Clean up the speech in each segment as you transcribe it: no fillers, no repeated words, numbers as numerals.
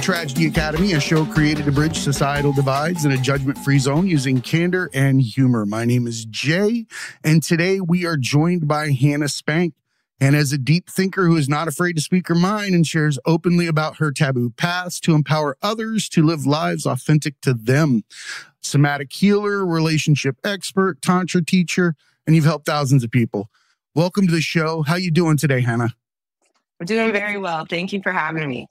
Tragedy Academy, a show created to bridge societal divides in a judgment-free zone using candor and humor. My name is Jay, and today we are joined by Hannah Spanke. And as a deep thinker who is not afraid to speak her mind and shares openly about her taboo past to empower others to live lives authentic to them. Somatic healer, relationship expert, Tantra teacher, and you've helped thousands of people. Welcome to the show. How you doing today, Hannah? I'm doing very well. Thank you for having me.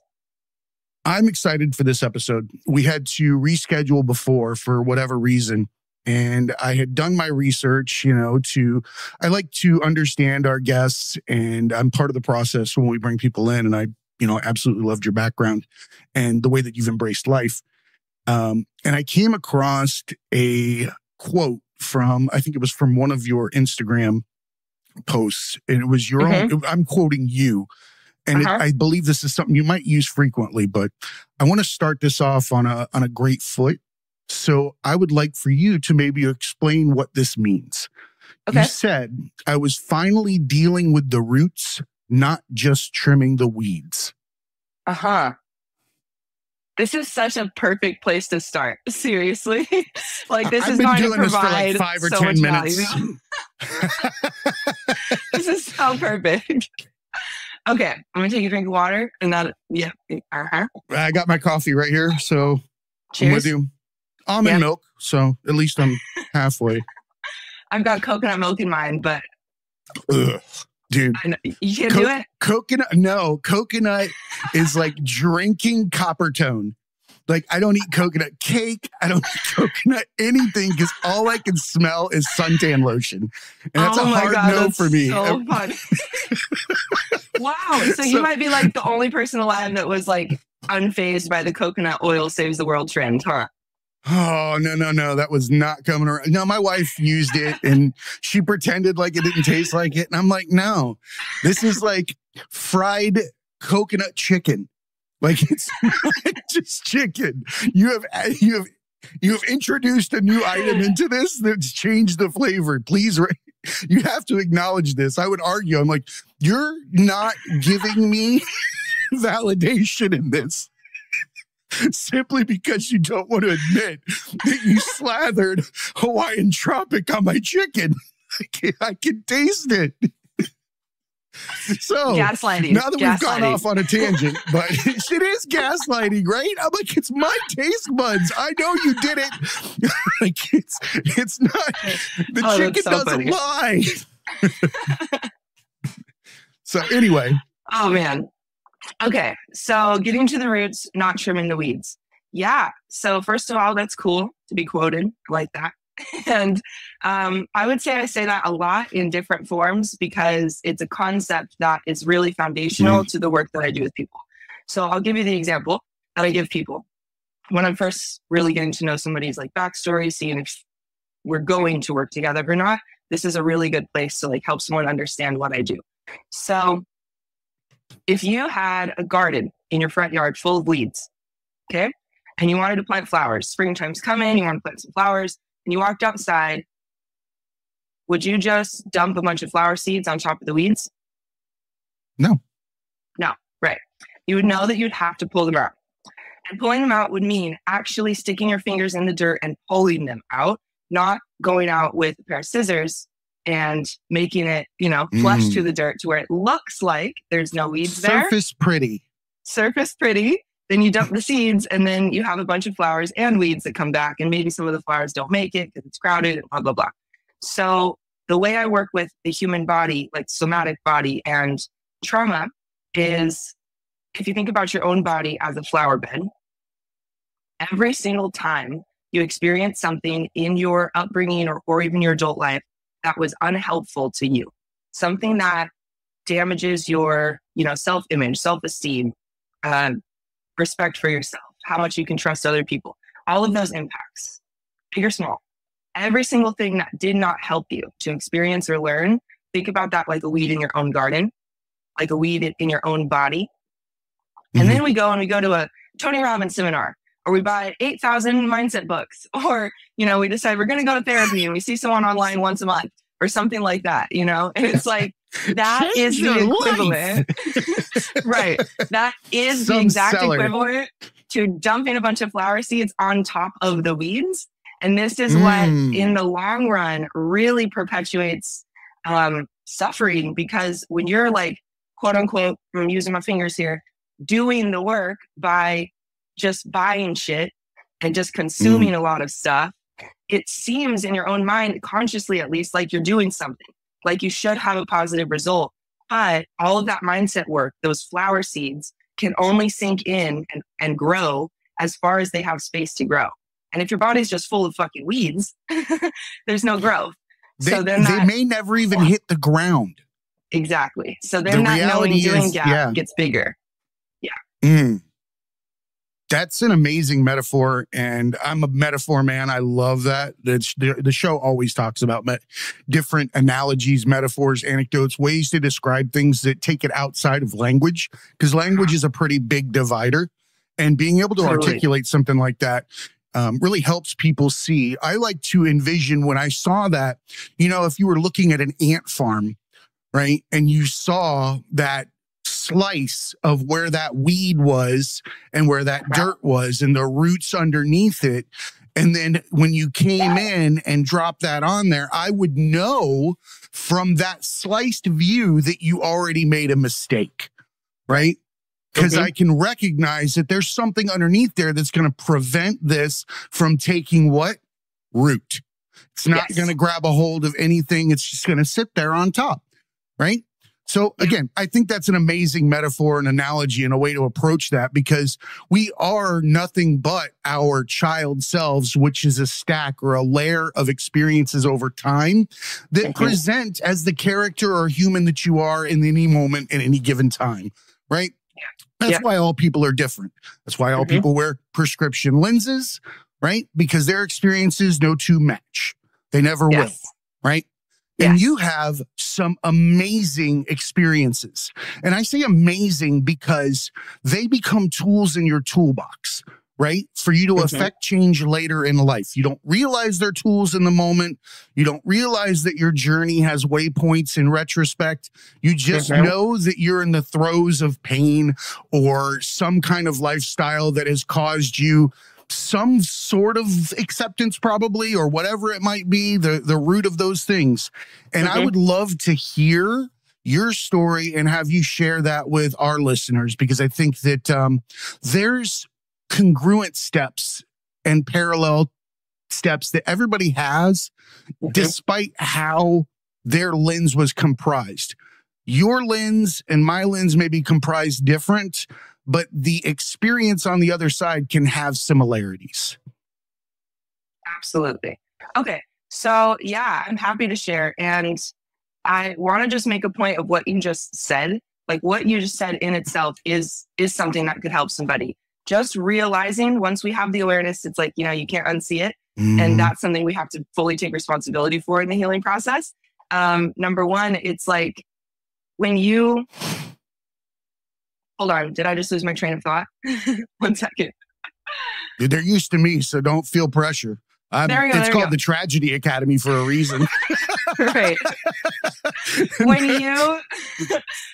I'm excited for this episode. We had to reschedule before for whatever reason. And I had done my research, I like to understand our guests, and I'm part of the process when we bring people in. And I, absolutely loved your background and the way that you've embraced life. And I came across a quote from, I think it was from one of your Instagram posts, and it was your own, I'm quoting you. And I believe this is something you might use frequently, but I want to start this off on a great foot. So I would like for you to maybe explain what this means. Okay. You said, I was finally dealing with the roots, not just trimming the weeds. This is such a perfect place to start. Seriously. This is going to provide for 5 or 10 minutes. This is so perfect. Okay, I'm going to take a drink of water and that, I got my coffee right here, so cheers. I'm with you. Almond milk, so at least I'm halfway. I've got coconut milk in mine, but... Ugh, dude. I know. You can't do it? Coconut is like drinking copper tone. Like, I don't eat coconut cake. I don't eat coconut anything because all I can smell is suntan lotion. And that's a hard no for me. So funny. Wow. So you might be like the only person alive that was like unfazed by the coconut oil saves the world trend, huh? Oh, no. That was not coming around. No, my wife used it and she pretended like it didn't taste like it. And I'm like, no, this is like fried coconut chicken. Like, it's not just chicken. You have introduced a new item into this that's changed the flavor. Please, you have to acknowledge this. I would argue, I'm like, you're not giving me validation in this. Simply because you don't want to admit that you slathered Hawaiian Tropic on my chicken. I can taste it. So gaslighting. Now that we've gone off on a tangent, but it is gaslighting, right? I'm like, it's my taste buds. I know you did it. Like, it's not, the chicken doesn't lie. So anyway. Oh, man. Okay, so getting to the roots, not trimming the weeds. Yeah, so first of all, that's cool to be quoted. I like that. And I would say I say that a lot in different forms because it's a concept that is really foundational to the work that I do with people. So I'll give you the example that I give people. When I'm first really getting to know somebody's like backstory, seeing if we're going to work together or not, this is a really good place to like help someone understand what I do. So if you had a garden in your front yard full of weeds, okay, and you wanted to plant flowers, springtime's coming, you want to plant some flowers, and you walked outside, would you just dump a bunch of flower seeds on top of the weeds? No, right. You would know that you'd have to pull them out. And pulling them out would mean actually sticking your fingers in the dirt and pulling them out, not going out with a pair of scissors and making it, flush to the dirt to where it looks like there's no weeds there. Surface pretty. Then you dump the seeds and then you have a bunch of flowers and weeds that come back. And maybe some of the flowers don't make it because it's crowded and blah, blah, blah. So the way I work with the human body, like somatic body and trauma, is if you think about your own body as a flower bed, every single time you experience something in your upbringing or even your adult life that was unhelpful to you, something that damages your, self-image, self-esteem, respect for yourself, how much you can trust other people, all of those impacts, big or small, every single thing that did not help you to experience or learn, think about that like a weed in your own garden, like a weed in your own body. And then we go to a Tony Robbins seminar, or we buy 8,000 mindset books, or, we decide we're going to go to therapy and we see someone online once a month or something like that, and it's like, that Change is the equivalent, right? That is the exact equivalent to dumping a bunch of flower seeds on top of the weeds. And this is what, in the long run, really perpetuates suffering, because when you're like, quote unquote, I'm using my fingers here, doing the work by just buying shit and just consuming a lot of stuff, it seems in your own mind, consciously at least, like you're doing something, like you should have a positive result. But all of that mindset work, those flower seeds, can only sink in and grow as far as they have space to grow. And if your body's just full of fucking weeds, there's no growth. They may never even hit the ground. Exactly. So then that knowing doing gap gets bigger. Yeah. That's an amazing metaphor. And I'm a metaphor man. I love that. The show always talks about different analogies, metaphors, anecdotes, ways to describe things that take it outside of language, because language is a pretty big divider. And being able to articulate something like that really helps people see. I like to envision, when I saw that, you know, if you were looking at an ant farm, right, and you saw that slice of where that weed was and where that dirt was and the roots underneath it. And then when you came in and dropped that on there, I would know from that sliced view that you already made a mistake, right? Because I can recognize that there's something underneath there that's going to prevent this from taking what? Root. It's not going to grab a hold of anything. It's just going to sit there on top, right? So again, I think that's an amazing metaphor and analogy and a way to approach that, because we are nothing but our child selves, which is a stack or a layer of experiences over time that present as the character or human that you are in any moment in any given time, right? That's why all people are different. That's why all people wear prescription lenses, right? Because their experiences no two match. They never will, right? And you have some amazing experiences. And I say amazing because they become tools in your toolbox, right? For you to affect change later in life. You don't realize they're tools in the moment. You don't realize that your journey has waypoints in retrospect. You just know that you're in the throes of pain or some kind of lifestyle that has caused you some sort of acceptance, probably, or whatever it might be, the root of those things. And I would love to hear your story and have you share that with our listeners, because I think that there's congruent steps and parallel steps that everybody has, despite how their lens was comprised. Your lens and my lens may be comprised different, but the experience on the other side can have similarities. Absolutely. Okay. So yeah, I'm happy to share. And I want to just make a point of what you just said. Like what you just said in itself is something that could help somebody. Just realizing once we have the awareness, it's like, you know, you can't unsee it. And that's something we have to fully take responsibility for in the healing process. Number one, it's like when you... Hold on. Did I just lose my train of thought? 1 second. They're used to me, so don't feel pressure. It's called the Tragedy Academy for a reason. Right.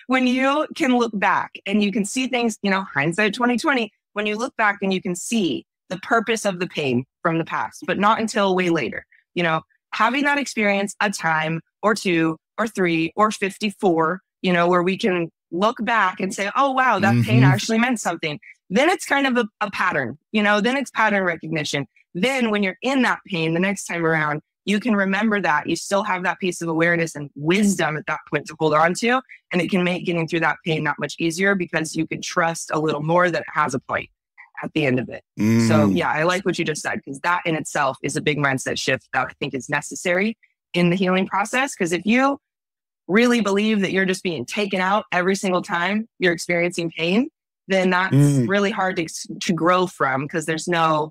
When you can look back and you can see things, you know, hindsight 2020, when you look back and you can see the purpose of the pain from the past, but not until way later, you know, having that experience a time or two or three or 54, you know, where we can look back and say, oh, wow, that pain actually meant something. Then it's kind of a pattern, you know, then it's pattern recognition. Then when you're in that pain the next time around, you can remember that you still have that piece of awareness and wisdom at that point to hold on to. And it can make getting through that pain that much easier because you can trust a little more that it has a point at the end of it. So yeah, I like what you just said, because that in itself is a big mindset shift that I think is necessary in the healing process. Because if you really believe that you're just being taken out every single time you're experiencing pain, then that's really hard to grow from, because there's no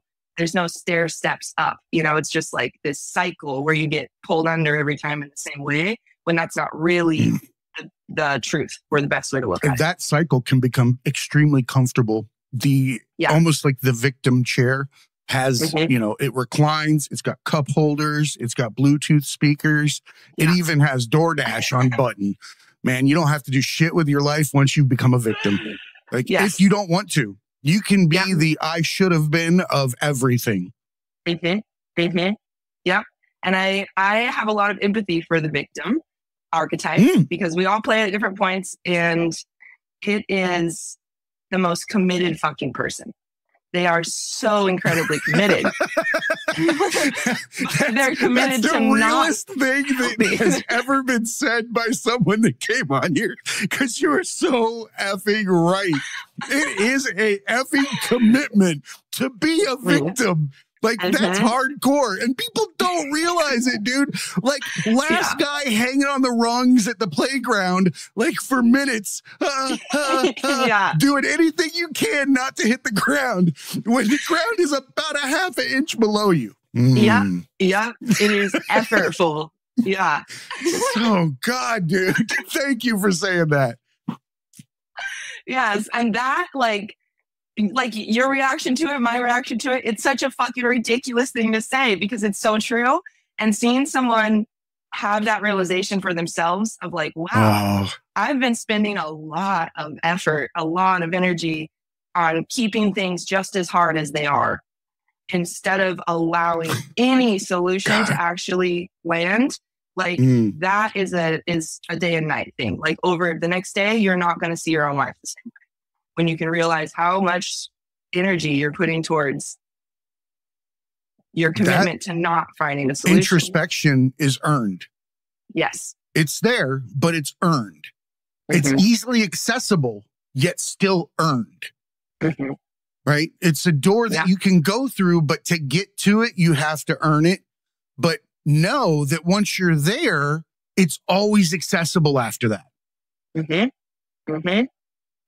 stair steps up. You know, it's just like this cycle where you get pulled under every time in the same way, when that's not really the truth or the best way to look at it. That cycle can become extremely comfortable. Almost like the victim chair has, you know, it reclines, it's got cup holders, it's got Bluetooth speakers, it even has DoorDash on button. Man, you don't have to do shit with your life once you become a victim. Like, if you don't want to, You can be Yep. the I should have been of everything. Yep. And I have a lot of empathy for the victim archetype because we all play at different points, and it is the most committed fucking person. They are so incredibly committed. They're committed that's to the realest thing that has ever been said by someone that came on here, because you are so effing right. It is a effing commitment to be a victim. Like, that's hardcore. And people don't realize it, dude. Like, last guy hanging on the rungs at the playground, like, for minutes, doing anything you can not to hit the ground when the ground is about a half an inch below you. Yeah. It is effortful. Yeah. Oh, God, dude. Thank you for saying that. Yes. And that, like your reaction to it, my reaction to it, it's such a fucking ridiculous thing to say because it's so true. And seeing someone have that realization for themselves of like, wow, I've been spending a lot of effort, a lot of energy on keeping things just as hard as they are, instead of allowing any solution to actually land. Like that is a day and night thing. Like, over the next day, you're not going to see your own life the same way. When you can realize how much energy you're putting towards your commitment to not finding a solution. Introspection is earned. Yes. It's there, but it's earned. It's easily accessible, yet still earned. Right? It's a door that you can go through, but to get to it, you have to earn it. But know that once you're there, it's always accessible after that.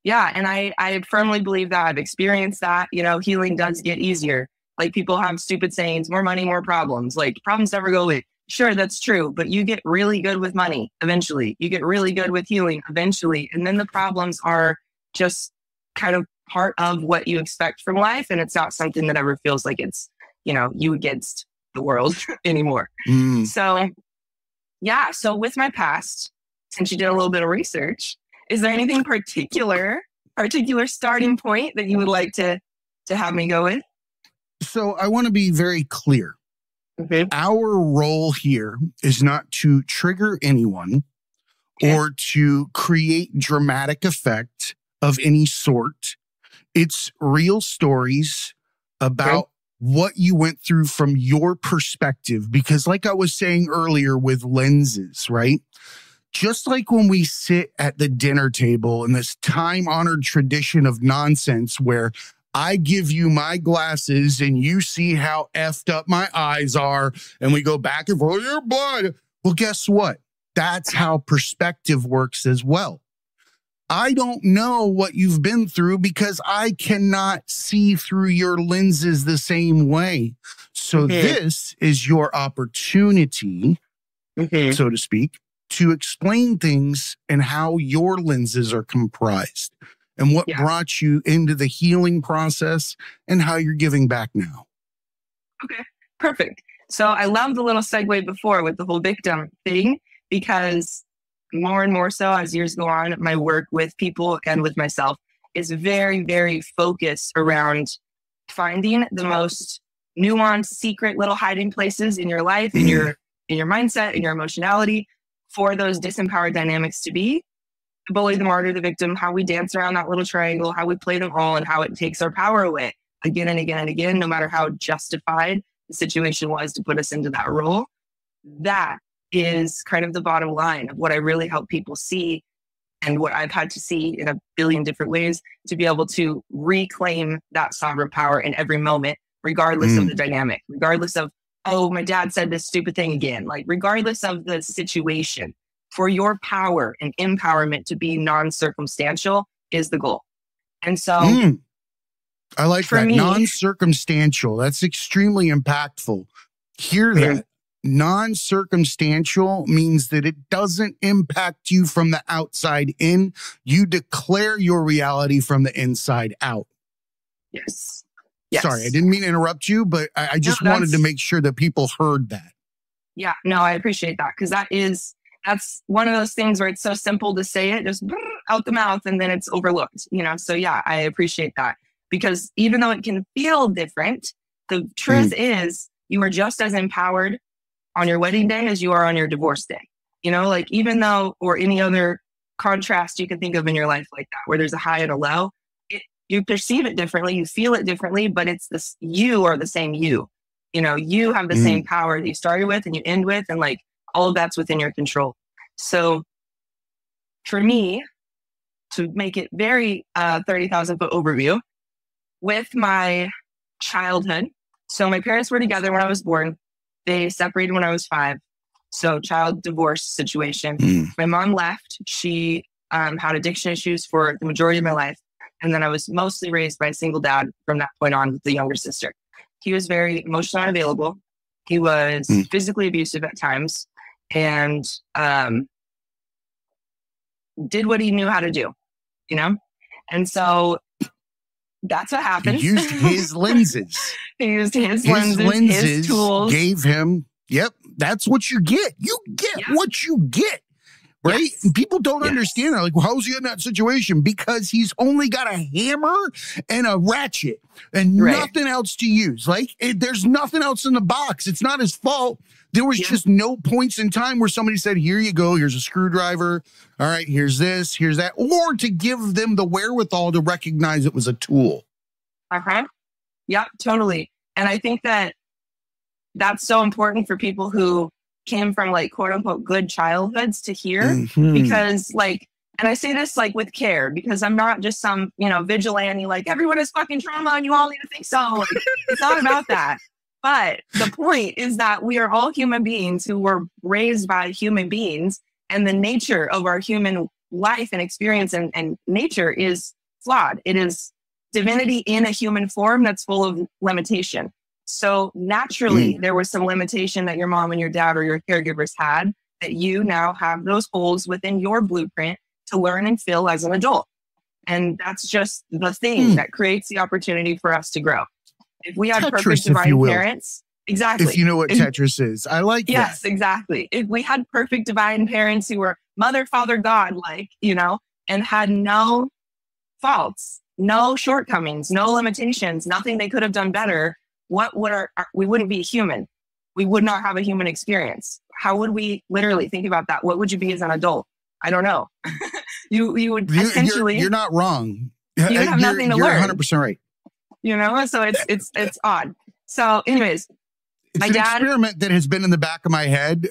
Yeah. And I firmly believe that. I've experienced that. You know, healing does get easier. Like, people have stupid sayings, more money, more problems. Like, problems never go away. Sure, that's true. But you get really good with money eventually. You get really good with healing eventually. And then the problems are just kind of part of what you expect from life. And it's not something that ever feels like it's, you know, you against the world anymore. So, yeah. So with my past, since you did a little bit of research, is there anything particular starting point that you would like to have me go with? So I want to be very clear. Our role here is not to trigger anyone or to create dramatic effect of any sort. It's real stories about what you went through from your perspective. Because like I was saying earlier with lenses, right? Just like when we sit at the dinner table in this time-honored tradition of nonsense where I give you my glasses and you see how effed up my eyes are, and we go back and forth, your blood. Well, guess what? That's how perspective works as well. I don't know what you've been through because I cannot see through your lenses the same way. So this is your opportunity, so to speak, to explain things and how your lenses are comprised and what brought you into the healing process and how you're giving back now. Okay, perfect. So I love the little segue before with the whole victim thing, because more and more so as years go on, my work with people and with myself is very, very focused around finding the most nuanced, secret little hiding places in your life, in your mindset, in your emotionality, for those disempowered dynamics to be the bully, the martyr, the victim, how we dance around that little triangle, how we play them all, and how it takes our power away again and again and again, no matter how justified the situation was to put us into that role. That is kind of the bottom line of what I really help people see, and what I've had to see in a billion different ways to be able to reclaim that sovereign power in every moment, regardless of the dynamic, regardless of, oh, my dad said this stupid thing again, like regardless of the situation. For your power and empowerment to be non-circumstantial is the goal. And so I like that. Non-circumstantial. That's extremely impactful. Hear that. Non-circumstantial means that it doesn't impact you from the outside in. You declare your reality from the inside out. Yes. Sorry, I didn't mean to interrupt you, but I just wanted to make sure that people heard that. Yeah, no, I appreciate that, because that's one of those things where it's so simple to say it, just out the mouth, and then it's overlooked, you know? So yeah, I appreciate that. because even though it can feel different, the truth is you are just as empowered on your wedding day as you are on your divorce day. You know, like even though, or any other contrast you can think of in your life like that, where there's a high and a low, you perceive it differently, you feel it differently, but it's this, you are the same you. You know, you have the same power that you started with and you end with, and like all of that's within your control. So for me, to make it very 30,000 foot overview, with my childhood, so my parents were together when I was born. They separated when I was 5. So child divorce situation. My mom left. She had addiction issues for the majority of my life. And then I was mostly raised by a single dad from that point on with the younger sister. He was very emotionally unavailable. He was physically abusive at times, and did what he knew how to do, you know? And so that's what happened. He used his lenses. He used his lenses, his tools. Gave him, that's what you get. You get what you get. Right? Yes. And people don't understand that. Like, well, how's he in that situation? Because he's only got a hammer and a ratchet and nothing else to use. Like, there's nothing else in the box. It's not his fault. There was just no points in time where somebody said, here you go. Here's a screwdriver. All right, here's this, here's that. Or to give them the wherewithal to recognize it was a tool. Yep, totally. And I think that that's so important for people who came from like quote unquote good childhoods to hear, because like, and I say this like with care, because I'm not just some, you know, vigilante, like everyone has fucking trauma and you all need to think so. Like, it's not about that. But the point is that we are all human beings who were raised by human beings, and the nature of our human life and experience and nature is flawed. It is divinity in a human form that's full of limitation. So naturally, there was some limitation that your mom and your dad or your caregivers had, that you now have those holes within your blueprint to learn and fill as an adult. And that's just the thing that creates the opportunity for us to grow. If we had perfect divine parents, exactly. If you know what Tetris is, I like that. Yes, exactly. If we had perfect divine parents who were mother, father, God, like, you know, and had no faults, no shortcomings, no limitations, nothing they could have done better, what would we wouldn't be human. We would not have a human experience. How would we literally think about that? What would you be as an adult? I don't know. you would essentially. You're not wrong. You would have nothing to learn. You're 100% right. You know, so it's odd. So, anyways, it's an experiment that has been in the back of my head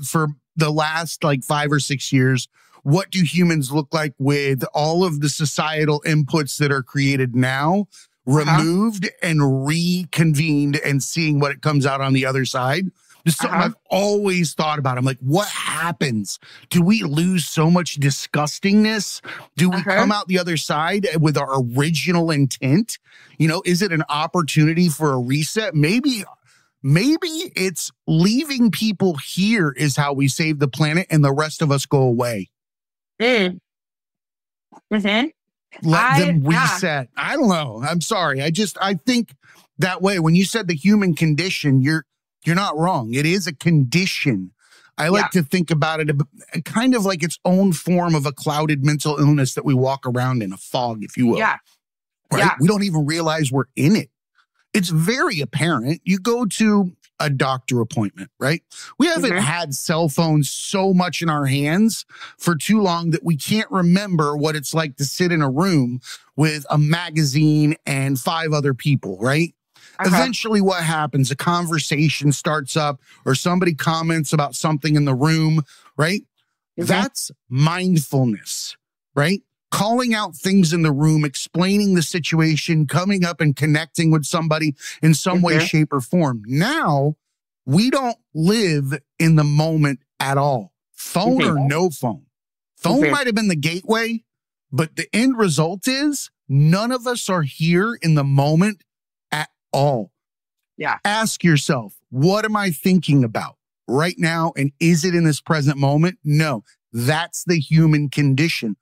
for the last like 5 or 6 years. What do humans look like with all of the societal inputs that are created now, removed and reconvened, and seeing what it comes out on the other side? This is something I've always thought about. I'm like, what happens? Do we lose so much disgustingness? Do we come out the other side with our original intent? You know, is it an opportunity for a reset? Maybe it's leaving people here is how we save the planet, and the rest of us go away. Let them reset. I don't know. I'm sorry. I think that way. When you said the human condition, you're not wrong. It is a condition. I like to think about it kind of like its own form of a clouded mental illness that we walk around in, a fog, if you will. Yeah. Right? Yeah. We don't even realize we're in it. It's very apparent. You go to a doctor appointment, right? We haven't had cell phones so much in our hands for too long that we can't remember what it's like to sit in a room with a magazine and 5 other people, right? Eventually what happens, a conversation starts up or somebody comments about something in the room, right? That's mindfulness, right? Calling out things in the room, explaining the situation, coming up and connecting with somebody in some way, shape, or form. Now, we don't live in the moment at all. Phone or no phone. Phone might have been the gateway, but the end result is none of us are here in the moment at all. Yeah. Ask yourself, what am I thinking about right now? And is it in this present moment? No, that's the human condition.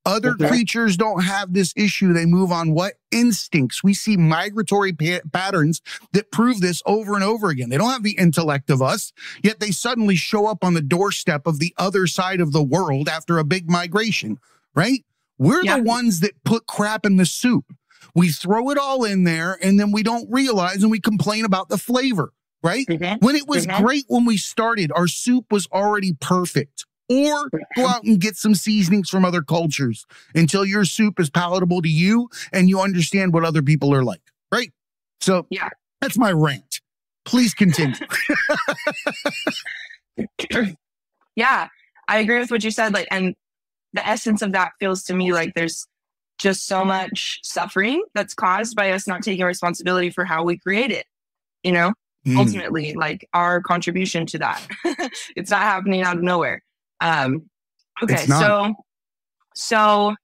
Other creatures don't have this issue. They move on what? Instincts. We see migratory patterns that prove this over and over again. They don't have the intellect of us, yet they suddenly show up on the doorstep of the other side of the world after a big migration, right? We're the ones that put crap in the soup. We throw it all in there and then we don't realize and we complain about the flavor, right? When it was great when we started, our soup was already perfect. Or go out and get some seasonings from other cultures until your soup is palatable to you and you understand what other people are like, right? So yeah, that's my rant. Please continue. Yeah, I agree with what you said. Like, and the essence of that feels to me like there's just so much suffering that's caused by us not taking responsibility for how we create it. You know, ultimately, like our contribution to that. It's not happening out of nowhere. Okay, so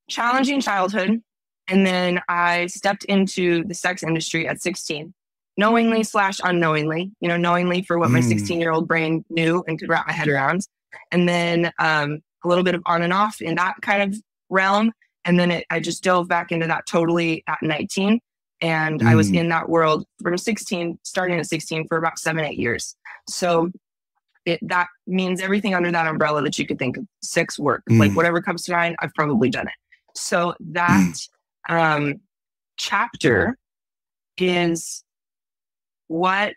challenging childhood, and then I stepped into the sex industry at 16, knowingly / unknowingly. You know, knowingly for what my 16-year-old brain knew and could wrap my head around, and then a little bit of on and off in that kind of realm, and then I just dove back into that totally at 19, and I was in that world from 16, starting at 16 for about 7-8 years. So that means everything under that umbrella that you could think of, sex work, like whatever comes to mind, I've probably done it. So that chapter is what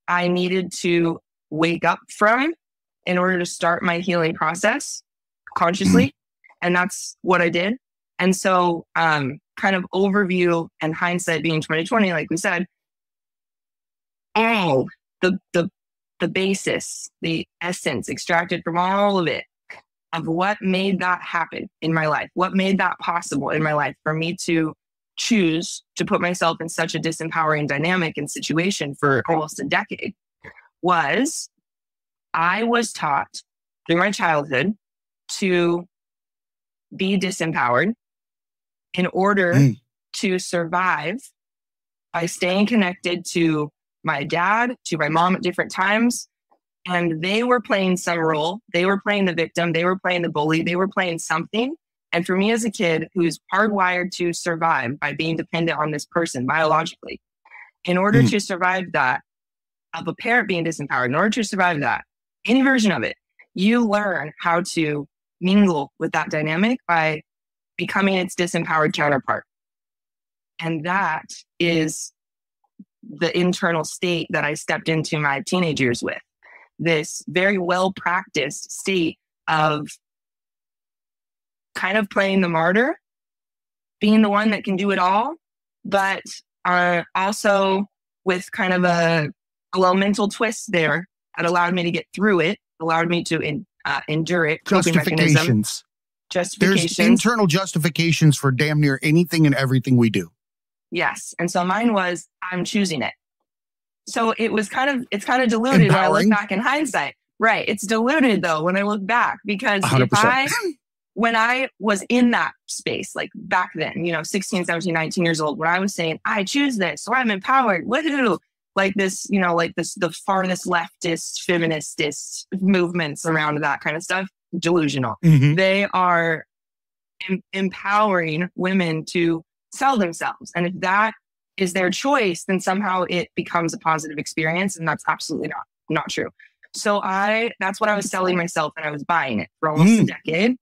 I needed to wake up from in order to start my healing process consciously. And that's what I did. And so kind of overview and hindsight being 2020, like we said, all the basis, the essence extracted from all of it, of what made that happen in my life, what made that possible in my life for me to choose to put myself in such a disempowering dynamic and situation for almost a decade, was I was taught through my childhood to be disempowered in order to survive by staying connected to my dad, to my mom at different times. And they were playing some role. They were playing the victim. They were playing the bully. They were playing something. And for me as a kid who's hardwired to survive by being dependent on this person biologically, in order to survive that, of a parent being disempowered, in order to survive that, any version of it, you learn how to mingle with that dynamic by becoming its disempowered counterpart. And that is the internal state that I stepped into my teenage years with. This very well practiced state of kind of playing the martyr, being the one that can do it all, but also with kind of a little mental twist there that allowed me to get through it, allowed me to endure it. Justifications. There's internal justifications for damn near anything and everything we do. Yes. And so mine was, I'm choosing it. So it's kind of diluted when I look back in hindsight. Right. It's diluted though when I look back, because 100%. When I was in that space, like back then, 16, 17, 19 years old, when I was saying, I choose this, or I'm empowered, woohoo, like this, the farthest leftist, feministist movements around that kind of stuff, delusional. They are empowering women to sell themselves. And if that is their choice, then somehow it becomes a positive experience. And that's absolutely not true. So that's what I was selling myself, and I was buying it for almost a decade.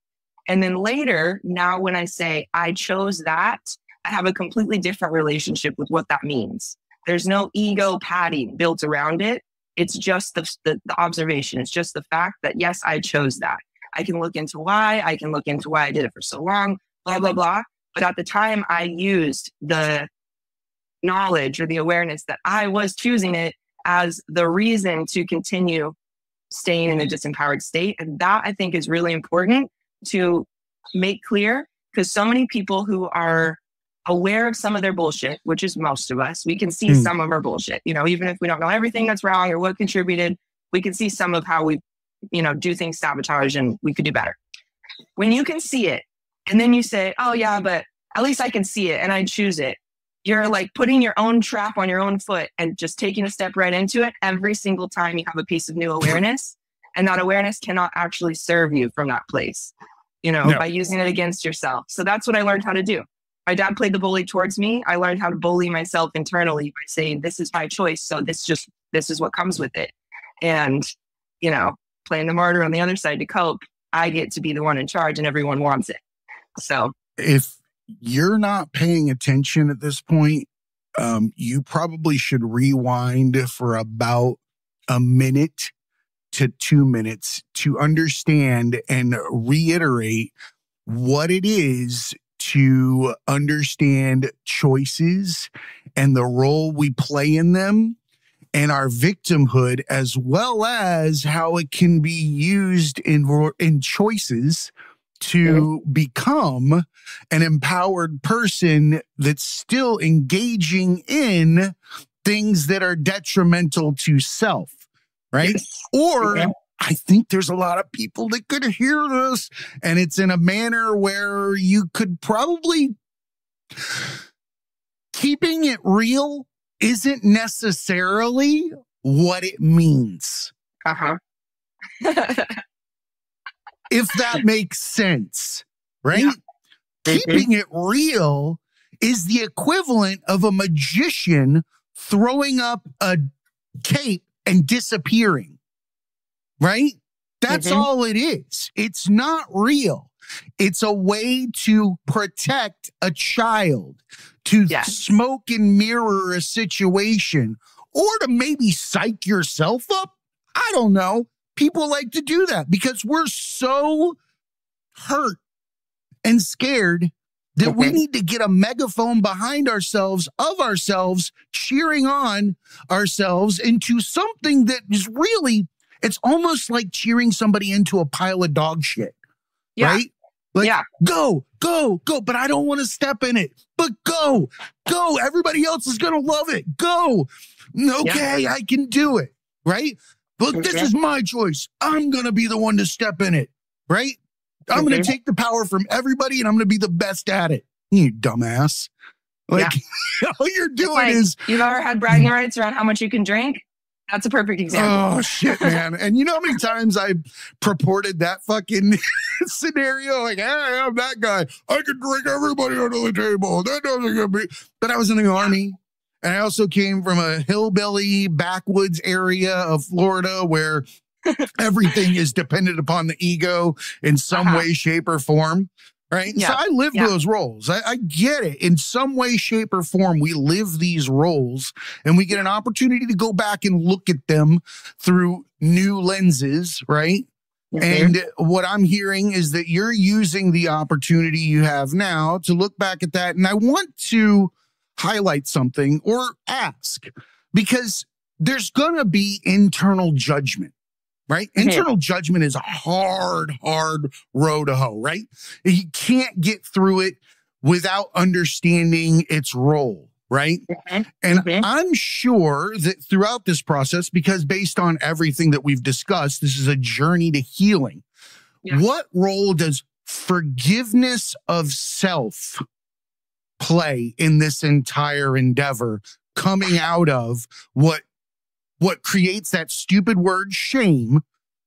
And then later, now when I say I chose that, I have a completely different relationship with what that means. There's no ego padding built around it. It's just the observation. It's just the fact that, yes, I chose that. I can look into why. I can look into why I did it for so long, blah, blah, blah. But at the time, I used the knowledge or the awareness that I was choosing it as the reason to continue staying in a disempowered state. And that, I think, is really important to make clear, because so many people who are aware of some of their bullshit, which is most of us, we can see some of our bullshit, even if we don't know everything that's wrong or what contributed, we can see some of how we, do things sabotage and we could do better. When you can see it and then you say, oh yeah, but at least I can see it and I choose it. You're like putting your own trap on your own foot and just taking a step right into it every single time you have a piece of new awareness. And that awareness cannot actually serve you from that place, by using it against yourself. So that's what I learned how to do. My dad played the bully towards me. I learned how to bully myself internally by saying, this is my choice. So this is what comes with it. And, playing the martyr on the other side to cope, I get to be the one in charge and everyone wants it. So if you're not paying attention at this point, you probably should rewind for about a minute to 2 minutes to understand and reiterate what it is to understand choices and the role we play in them and our victimhood, as well as how it can be used in choices to become an empowered person that's still engaging in things that are detrimental to self, right? Yes. Or Yeah. I think there's a lot of people that could hear this, and it's in a manner where you could probably, keeping it real isn't necessarily what it means. Uh-huh. If that makes sense, right? Yeah. Keeping it real is the equivalent of a magician throwing up a cape and disappearing, right? That's all it is. It's not real. It's a way to protect a child, to smoke and mirror a situation, or to maybe psych yourself up. I don't know. People like to do that because we're so hurt and scared that we need to get a megaphone behind ourselves, of ourselves, cheering on ourselves into something that is really, it's almost like cheering somebody into a pile of dog shit, right? Like, go, go, go, but I don't want to step in it. But go, go. Everybody else is going to love it. Go. Okay, I can do it, right? Look, this is my choice. I'm going to be the one to step in it, right? I'm going to take the power from everybody and I'm going to be the best at it. You dumbass. Like, all you're doing is... You've ever had bragging rights around how much you can drink? That's a perfect example. Oh, shit, man. And you know how many times I purported that fucking scenario? Like, hey, I'm that guy. I can drink everybody under the table. That doesn't get me. But I was in the Army. And I also came from a hillbilly backwoods area of Florida where everything is dependent upon the ego in some way, shape, or form. Right. So I live those roles. I get it. In some way, shape, or form, we live these roles and we get an opportunity to go back and look at them through new lenses. Right. And what I'm hearing is that you're using the opportunity you have now to look back at that. And I want to highlight something or ask, because there's going to be internal judgment. Right? Internal judgment is a hard row to hoe, right? You can't get through it without understanding its role, right? And I'm sure that throughout this process, because based on everything that we've discussed, this is a journey to healing. What role does forgiveness of self play in this entire endeavor, coming out of what creates that stupid word shame,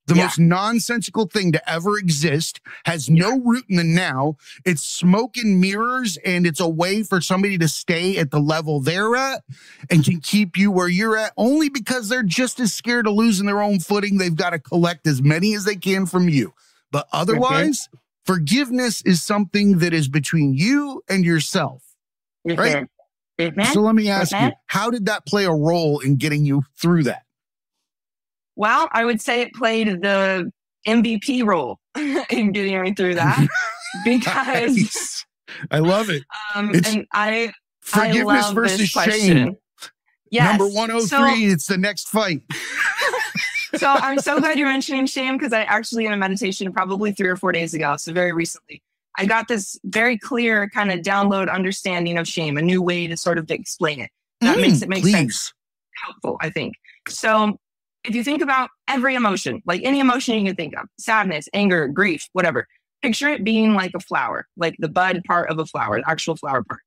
the most nonsensical thing to ever exist, has no root in the now. It's smoke and mirrors, and it's a way for somebody to stay at the level they're at and can keep you where you're at only because they're just as scared of losing their own footing. They've got to collect as many as they can from you. But otherwise, forgiveness is something that is between you and yourself, right? So let me ask you, how did that play a role in getting you through that? Well, I would say it played the MVP role in getting me through that because nice. I love it. And I forgiveness love versus this question. Shame. Yes. Number 103, it's the next fight. So I'm so glad you're mentioning shame, because I actually in a meditation probably 3 or 4 days ago, so very recently, I got this very clear kind of download understanding of shame, a new way to sort of explain it. That makes it make sense. Helpful, I think. So if you think about every emotion, like any emotion you can think of, sadness, anger, grief, whatever, picture it being like a flower, like the bud part of a flower, the actual flower part.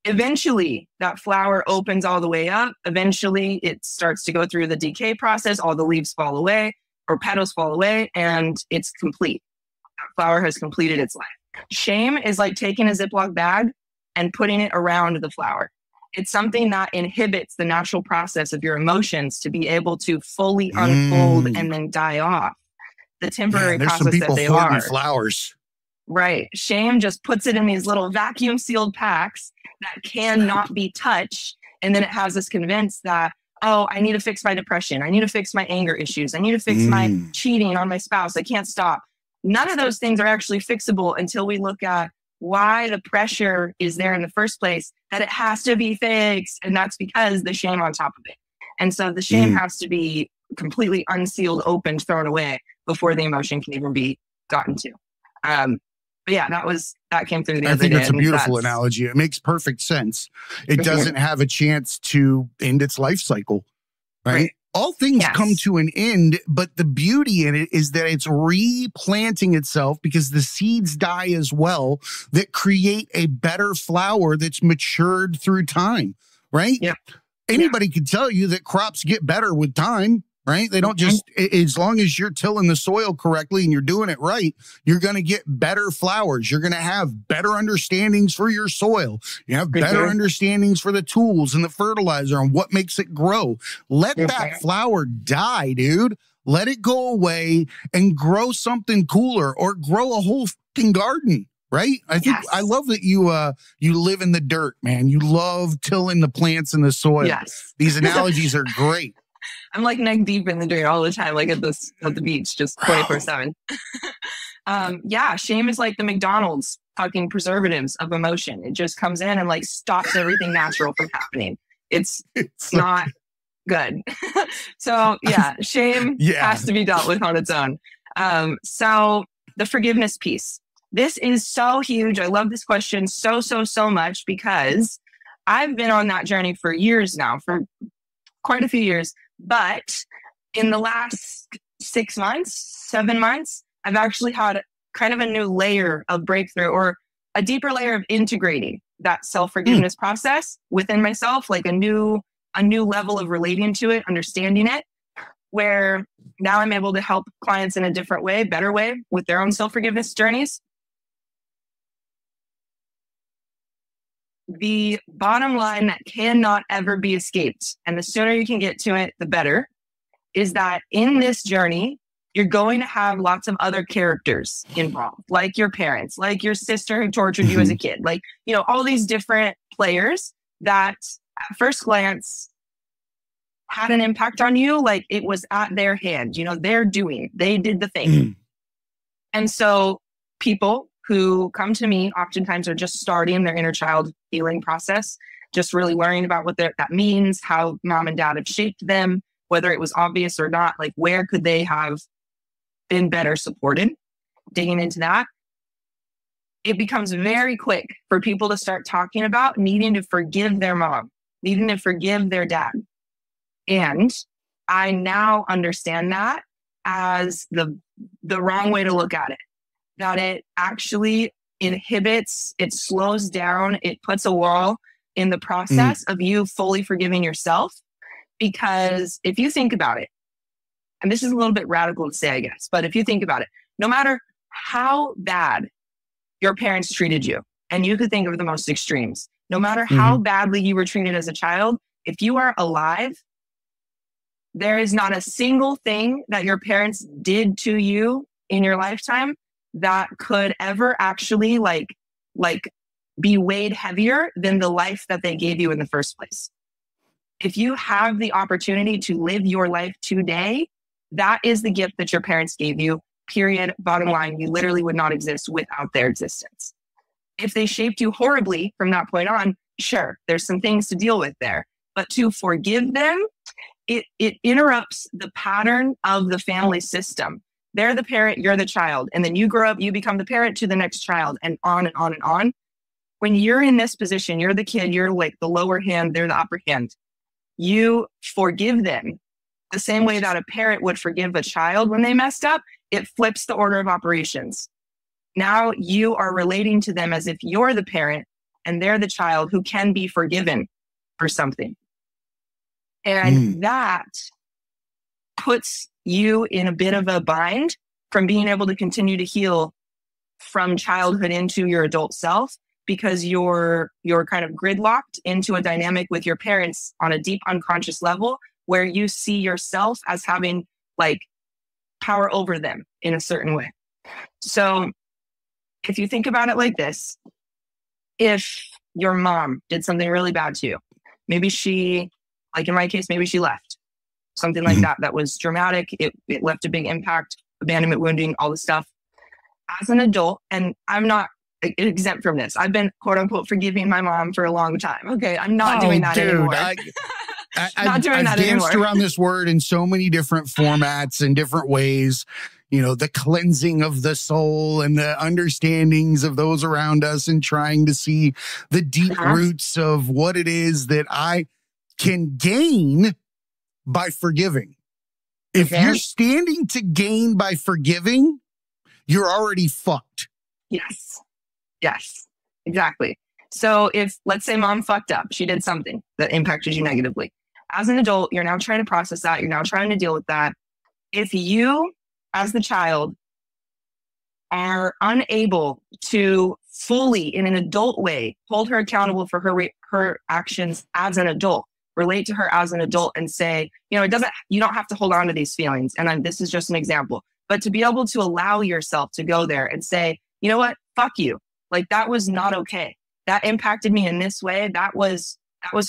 Eventually, that flower opens all the way up. Eventually, it starts to go through the decay process. All the leaves fall away or petals fall away, and it's complete. That flower has completed its life. Shame is like taking a Ziploc bag and putting it around the flower. It's something that inhibits the natural process of your emotions to be able to fully unfold and then die off. The temporary process that they are. Flowers. Right. Shame just puts it in these little vacuum sealed packs that cannot be touched. And then it has us convinced that, oh, I need to fix my depression. I need to fix my anger issues. I need to fix my cheating on my spouse. I can't stop. None of those things are actually fixable until we look at why the pressure is there in the first place, that it has to be fixed. And that's because the shame on top of it. And so the shame has to be completely unsealed, opened, thrown away before the emotion can even be gotten to. But yeah, that came through the other day. I think that's a beautiful analogy. It makes perfect sense. It doesn't have a chance to end its life cycle, right? All things come to an end, but the beauty in it is that it's replanting itself because the seeds die as well that create a better flower that's matured through time, right? Yeah. Anybody can tell you that crops get better with time, right? They don't just, as long as you're tilling the soil correctly and you're doing it right, you're going to get better flowers. You're going to have better understandings for your soil. You have better understandings for the tools and the fertilizer and what makes it grow. Let that flower die, dude. Let it go away and grow something cooler or grow a whole fucking garden. Right? I think I love that you live in the dirt, man. You love tilling the plants in the soil. Yes. These analogies are great. I'm like neck deep in the dirt all the time, like at the beach, just 24/7. Shame is like the McDonald's fucking preservatives of emotion. It just comes in and like stops everything natural from happening. It's not good. So yeah, shame has to be dealt with on its own. So the forgiveness piece. This is so huge. I love this question so much because I've been on that journey for years now, for quite a few years. But in the last 6 months, 7 months, I've actually had kind of a new layer of breakthrough or a deeper layer of integrating that self-forgiveness process within myself, like a new level of relating to it, understanding it, where now I'm able to help clients in a different way, better way with their own self-forgiveness journeys. The bottom line that cannot ever be escaped, and the sooner you can get to it, the better, is that in this journey, you're going to have lots of other characters involved, like your parents, like your sister who tortured you as a kid, like, all these different players that at first glance had an impact on you. Like it was at their hand, they did the thing. And so people who come to me oftentimes are just starting their inner child healing process, just really learning about what that means, how mom and dad have shaped them, whether it was obvious or not, like where could they have been better supported, digging into that. It becomes very quick for people to start talking about needing to forgive their mom, needing to forgive their dad. And I now understand that as the wrong way to look at it. That it actually inhibits, it slows down, it puts a wall in the process of you fully forgiving yourself. Because if you think about it, and this is a little bit radical to say, I guess, but if you think about it, no matter how bad your parents treated you, and you could think of the most extremes, no matter how badly you were treated as a child, if you are alive, there is not a single thing that your parents did to you in your lifetime that could ever actually like be weighed heavier than the life that they gave you in the first place. If you have the opportunity to live your life today, that is the gift that your parents gave you, period, bottom line. You literally would not exist without their existence. If they shaped you horribly from that point on, sure, there's some things to deal with there. But to forgive them, it interrupts the pattern of the family system. They're the parent, you're the child. And then you grow up, you become the parent to the next child, and on and on and on. When you're in this position, you're the kid, you're like the lower hand, they're the upper hand. You forgive them the same way that a parent would forgive a child when they messed up. It flips the order of operations. Now you are relating to them as if you're the parent and they're the child who can be forgiven for something. And that puts you in a bit of a bind from being able to continue to heal from childhood into your adult self, because you're kind of gridlocked into a dynamic with your parents on a deep unconscious level where you see yourself as having like power over them in a certain way. So if you think about it like this, if your mom did something really bad to you, maybe she, like in my case, maybe she left, something like that, that was dramatic. It left a big impact, abandonment, wounding, all the stuff. As an adult, and I'm not exempt from this. I've been quote unquote forgiving my mom for a long time. Okay. I'm not doing that anymore. I've danced around this word in so many different formats and different ways. You know, the cleansing of the soul and the understandings of those around us and trying to see the deep roots of what it is that I can gain by forgiving. If you're standing to gain by forgiving, you're already fucked. Yes. Yes, exactly. So if, let's say mom fucked up, she did something that impacted you negatively. As an adult, you're now trying to process that. You're now trying to deal with that. If you, as the child, are unable to fully, in an adult way, hold her accountable for her actions as an adult, relate to her as an adult and say, you know, you don't have to hold on to these feelings. And this is just an example, but to be able to allow yourself to go there and say, you know what, fuck you. Like, that was not okay. That impacted me in this way. That was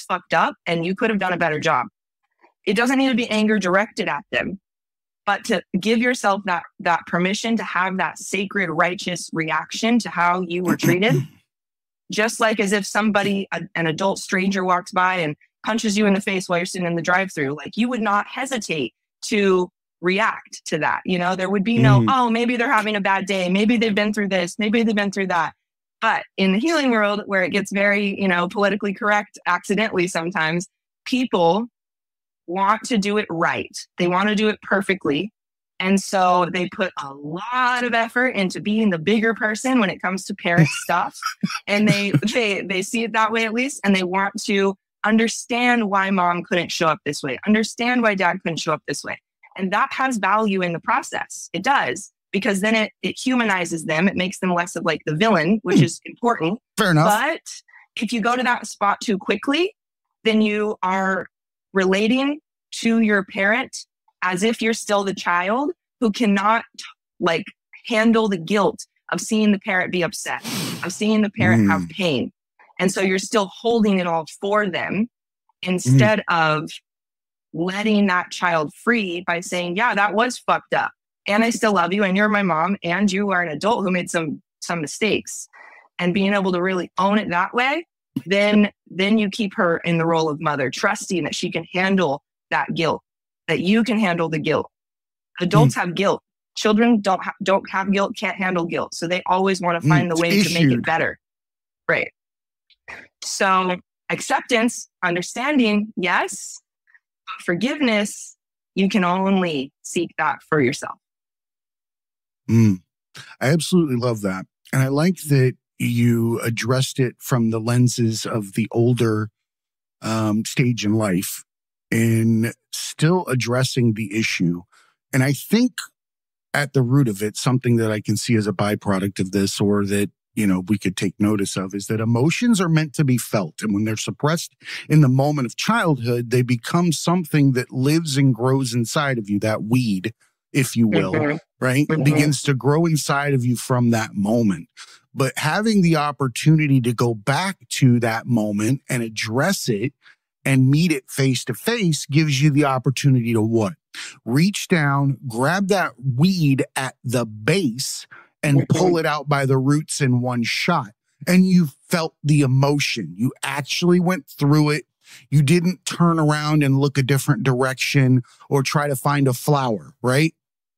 fucked up, and you could have done a better job. It doesn't need to be anger directed at them, but to give yourself that permission to have that sacred, righteous reaction to how you were treated. Just like as if somebody, an adult stranger, walks by and punches you in the face while you're sitting in the drive-thru, like, you would not hesitate to react to that. You know, there would be no, oh, maybe they're having a bad day. Maybe they've been through this. Maybe they've been through that. But in the healing world, where it gets very, you know, politically correct accidentally sometimes, people want to do it right. They want to do it perfectly. And so they put a lot of effort into being the bigger person when it comes to parent stuff. And they see it that way, at least. And they want to understand why mom couldn't show up this way, understand why dad couldn't show up this way. And that has value in the process. It does. Because then it humanizes them. It makes them less of like the villain, which is important. Fair enough. But if you go to that spot too quickly, then you are relating to your parent as if you're still the child who cannot like handle the guilt of seeing the parent be upset, of seeing the parent have pain. And so you're still holding it all for them instead of letting that child free by saying, yeah, that was fucked up. And I still love you, and you're my mom, and you are an adult who made some mistakes. And being able to really own it that way, then you keep her in the role of mother, trusting that she can handle that guilt, that you can handle the guilt. Adults have guilt. Children don't have guilt, can't handle guilt. So they always want to find the way to make it better. Right. So acceptance, understanding, yes. But forgiveness, you can only seek that for yourself. I absolutely love that. And I like that you addressed it from the lenses of the older stage in life and still addressing the issue. And I think at the root of it, something that I can see as a byproduct of this, or that, you know, we could take notice of, is that emotions are meant to be felt. And when they're suppressed in the moment of childhood, they become something that lives and grows inside of you, that weed, if you will, right? It begins to grow inside of you from that moment. But having the opportunity to go back to that moment and address it and meet it face to face gives you the opportunity to what? Reach down, grab that weed at the base and pull it out by the roots in one shot. And you felt the emotion. You actually went through it. You didn't turn around and look a different direction or try to find a flower, right?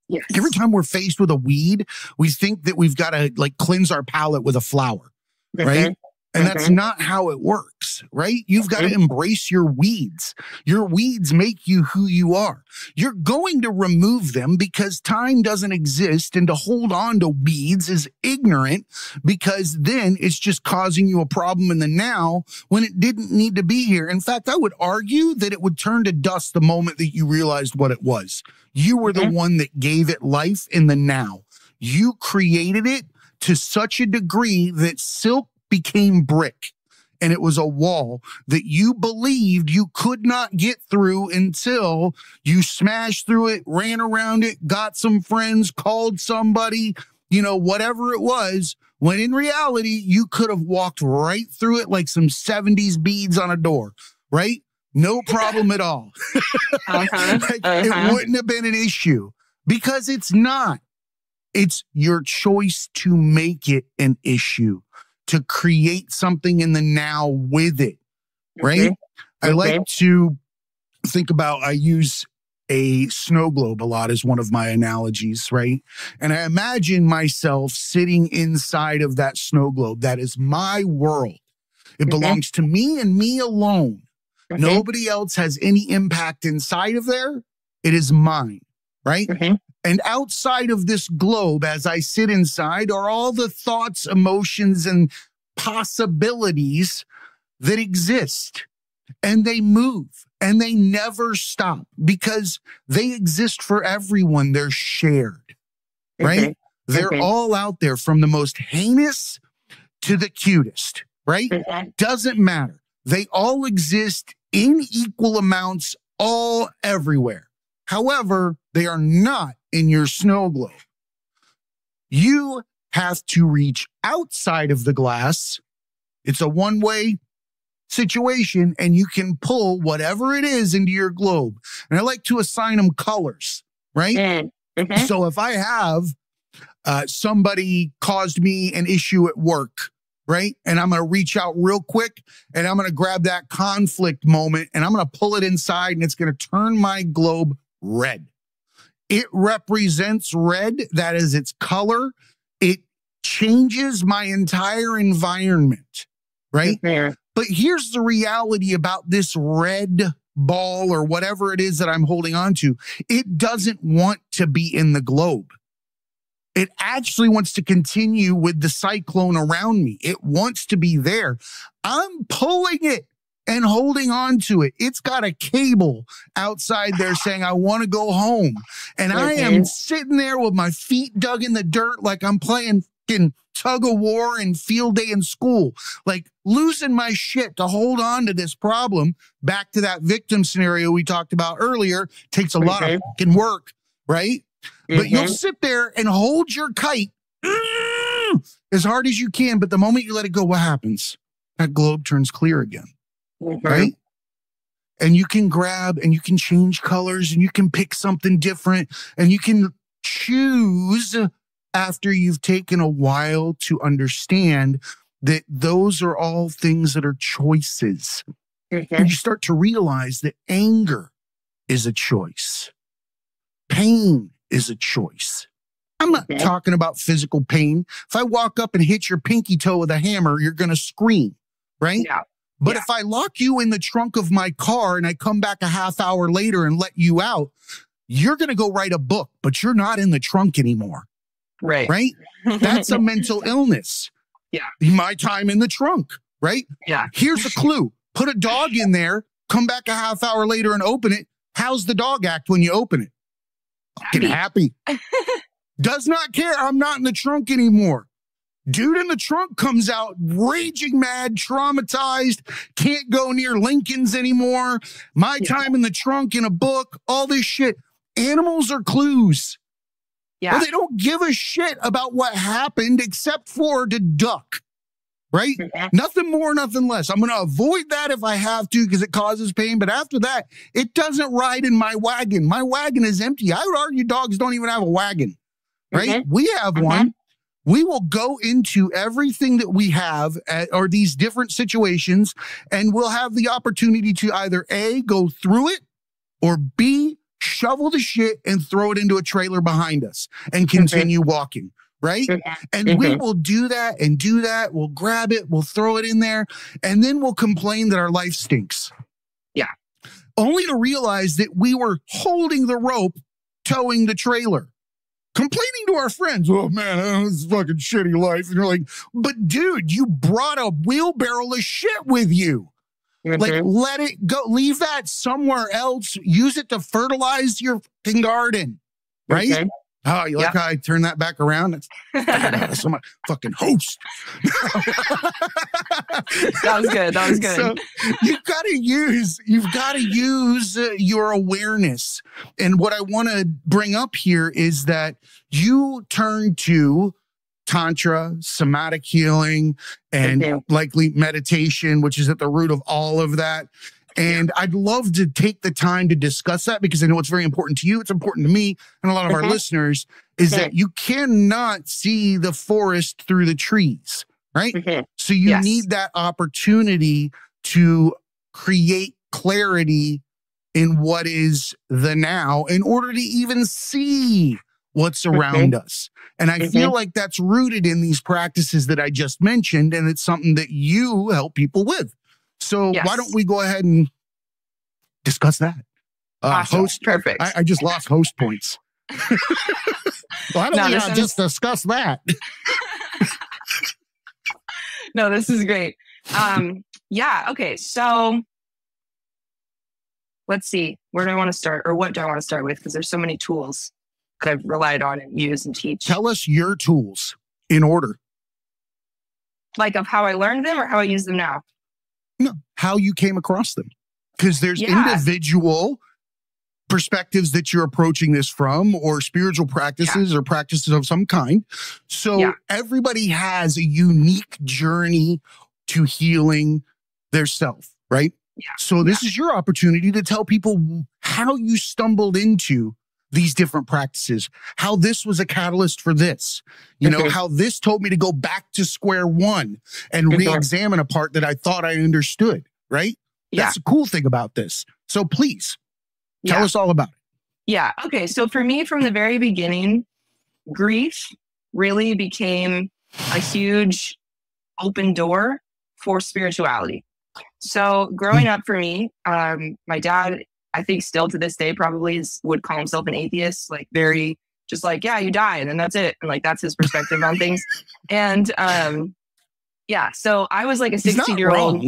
Yes. Every time we're faced with a weed, we think that we've got to like cleanse our palate with a flower, right? And that's not how it works, right? You've got to embrace your weeds. Your weeds make you who you are. You're going to remove them because time doesn't exist. And to hold on to weeds is ignorant, because then it's just causing you a problem in the now when it didn't need to be here. In fact, I would argue that it would turn to dust the moment that you realized what it was. You were the one that gave it life in the now. You created it to such a degree that silk became brick, and it was a wall that you believed you could not get through until you smashed through it, ran around it, got some friends, called somebody, you know, whatever it was, when in reality, you could have walked right through it like some 70s beads on a door, right? No problem at all. It wouldn't have been an issue because it's not. It's your choice to make it an issue, to create something in the now with it, right? I like to think about, I use a snow globe a lot as one of my analogies, right? And I imagine myself sitting inside of that snow globe. That is my world. It belongs to me and me alone. Nobody else has any impact inside of there. It is mine, right? And outside of this globe, as I sit inside, are all the thoughts, emotions, and possibilities that exist. And they move and they never stop because they exist for everyone. They're shared, right? They're all out there, from the most heinous to the cutest, right? Doesn't matter. They all exist in equal amounts, all everywhere. However, they are not in your snow globe. You have to reach outside of the glass. It's a one-way situation, and you can pull whatever it is into your globe. And I like to assign them colors, right? So if I have somebody caused me an issue at work, right? And I'm going to reach out real quick and I'm going to grab that conflict moment and I'm going to pull it inside and it's going to turn my globe red. It represents red. That is its color. It changes my entire environment, right? But here's the reality about this red ball or whatever it is that I'm holding on to. It doesn't want to be in the globe. It actually wants to continue with the cyclone around me. It wants to be there. I'm pulling it and holding on to it. It's got a cable outside there saying, I want to go home. And I am sitting there with my feet dug in the dirt like I'm playing fucking tug of war and field day in school, like losing my shit to hold on to this problem. Back to that victim scenario we talked about earlier. Takes a lot of fucking work, right? But you'll sit there and hold your kite as hard as you can. But the moment you let it go, what happens? That globe turns clear again, right? And you can grab and you can change colors and you can pick something different and you can choose after you've taken a while to understand that those are all things that are choices. And you start to realize that anger is a choice. Pain is a choice. I'm not talking about physical pain. If I walk up and hit your pinky toe with a hammer, you're going to scream, right? But if I lock you in the trunk of my car and I come back a half hour later and let you out, you're going to go write a book, but you're not in the trunk anymore. Right? That's a mental illness. My time in the trunk, right? Here's a clue. Put a dog in there, come back a half hour later and open it. How's the dog act when you open it? Fucking happy. Does not care. I'm not in the trunk anymore. Dude in the trunk comes out raging mad, traumatized, can't go near Lincoln's anymore. My time in the trunk in a book, all this shit. Animals are clues. Well, they don't give a shit about what happened except for to duck, right? Nothing more, nothing less. I'm going to avoid that if I have to because it causes pain. But after that, it doesn't ride in my wagon. My wagon is empty. I would argue dogs don't even have a wagon, right? We have one. We will go into everything that we have or these different situations, and we'll have the opportunity to either A, go through it, or B, shovel the shit and throw it into a trailer behind us and continue walking, right? And we will do that and do that. We'll grab it, we'll throw it in there, and then we'll complain that our life stinks. Only to realize that we were holding the rope, towing the trailer. Complaining to our friends, oh man, this is fucking shitty life. And you're like, but dude, you brought a wheelbarrow of shit with you. Like, let it go. Leave that somewhere else. Use it to fertilize your fucking garden, right? Oh, you like how I turn that back around? That's my fucking host. That was good. That was good. So you've got to use your awareness. And what I want to bring up here is that you turn to Tantra, somatic healing, and likely meditation, which is at the root of all of that. And I'd love to take the time to discuss that because I know it's very important to you. It's important to me and a lot of our listeners is that you cannot see the forest through the trees, right? So you need that opportunity to create clarity in what is the now in order to even see what's around us. And I feel like that's rooted in these practices that I just mentioned, and it's something that you help people with. So why don't we go ahead and discuss that? Awesome. Host, perfect. I just lost host points. Why don't we just discuss that? No, this is great. Okay. So let's see. Where do I want to start, or what do I want to start with? Because there's so many tools that I've relied on and used and teach. Tell us your tools in order. Like of how I learned them or how I use them now? No, how you came across them. Because there's individual perspectives that you're approaching this from, or spiritual practices or practices of some kind. So everybody has a unique journey to healing their self, right? So this is your opportunity to tell people how you stumbled into these different practices, how this was a catalyst for this, you know, how this told me to go back to square one and re-examine a part that I thought I understood, right? That's the cool thing about this. So please tell us all about it. Yeah. Okay. So for me, from the very beginning, grief really became a huge open door for spirituality. So growing up for me, my dad, I think still to this day probably would call himself an atheist, like very just like, yeah, you die and then that's it. And like, that's his perspective on things. And so I was like a 16-year-old.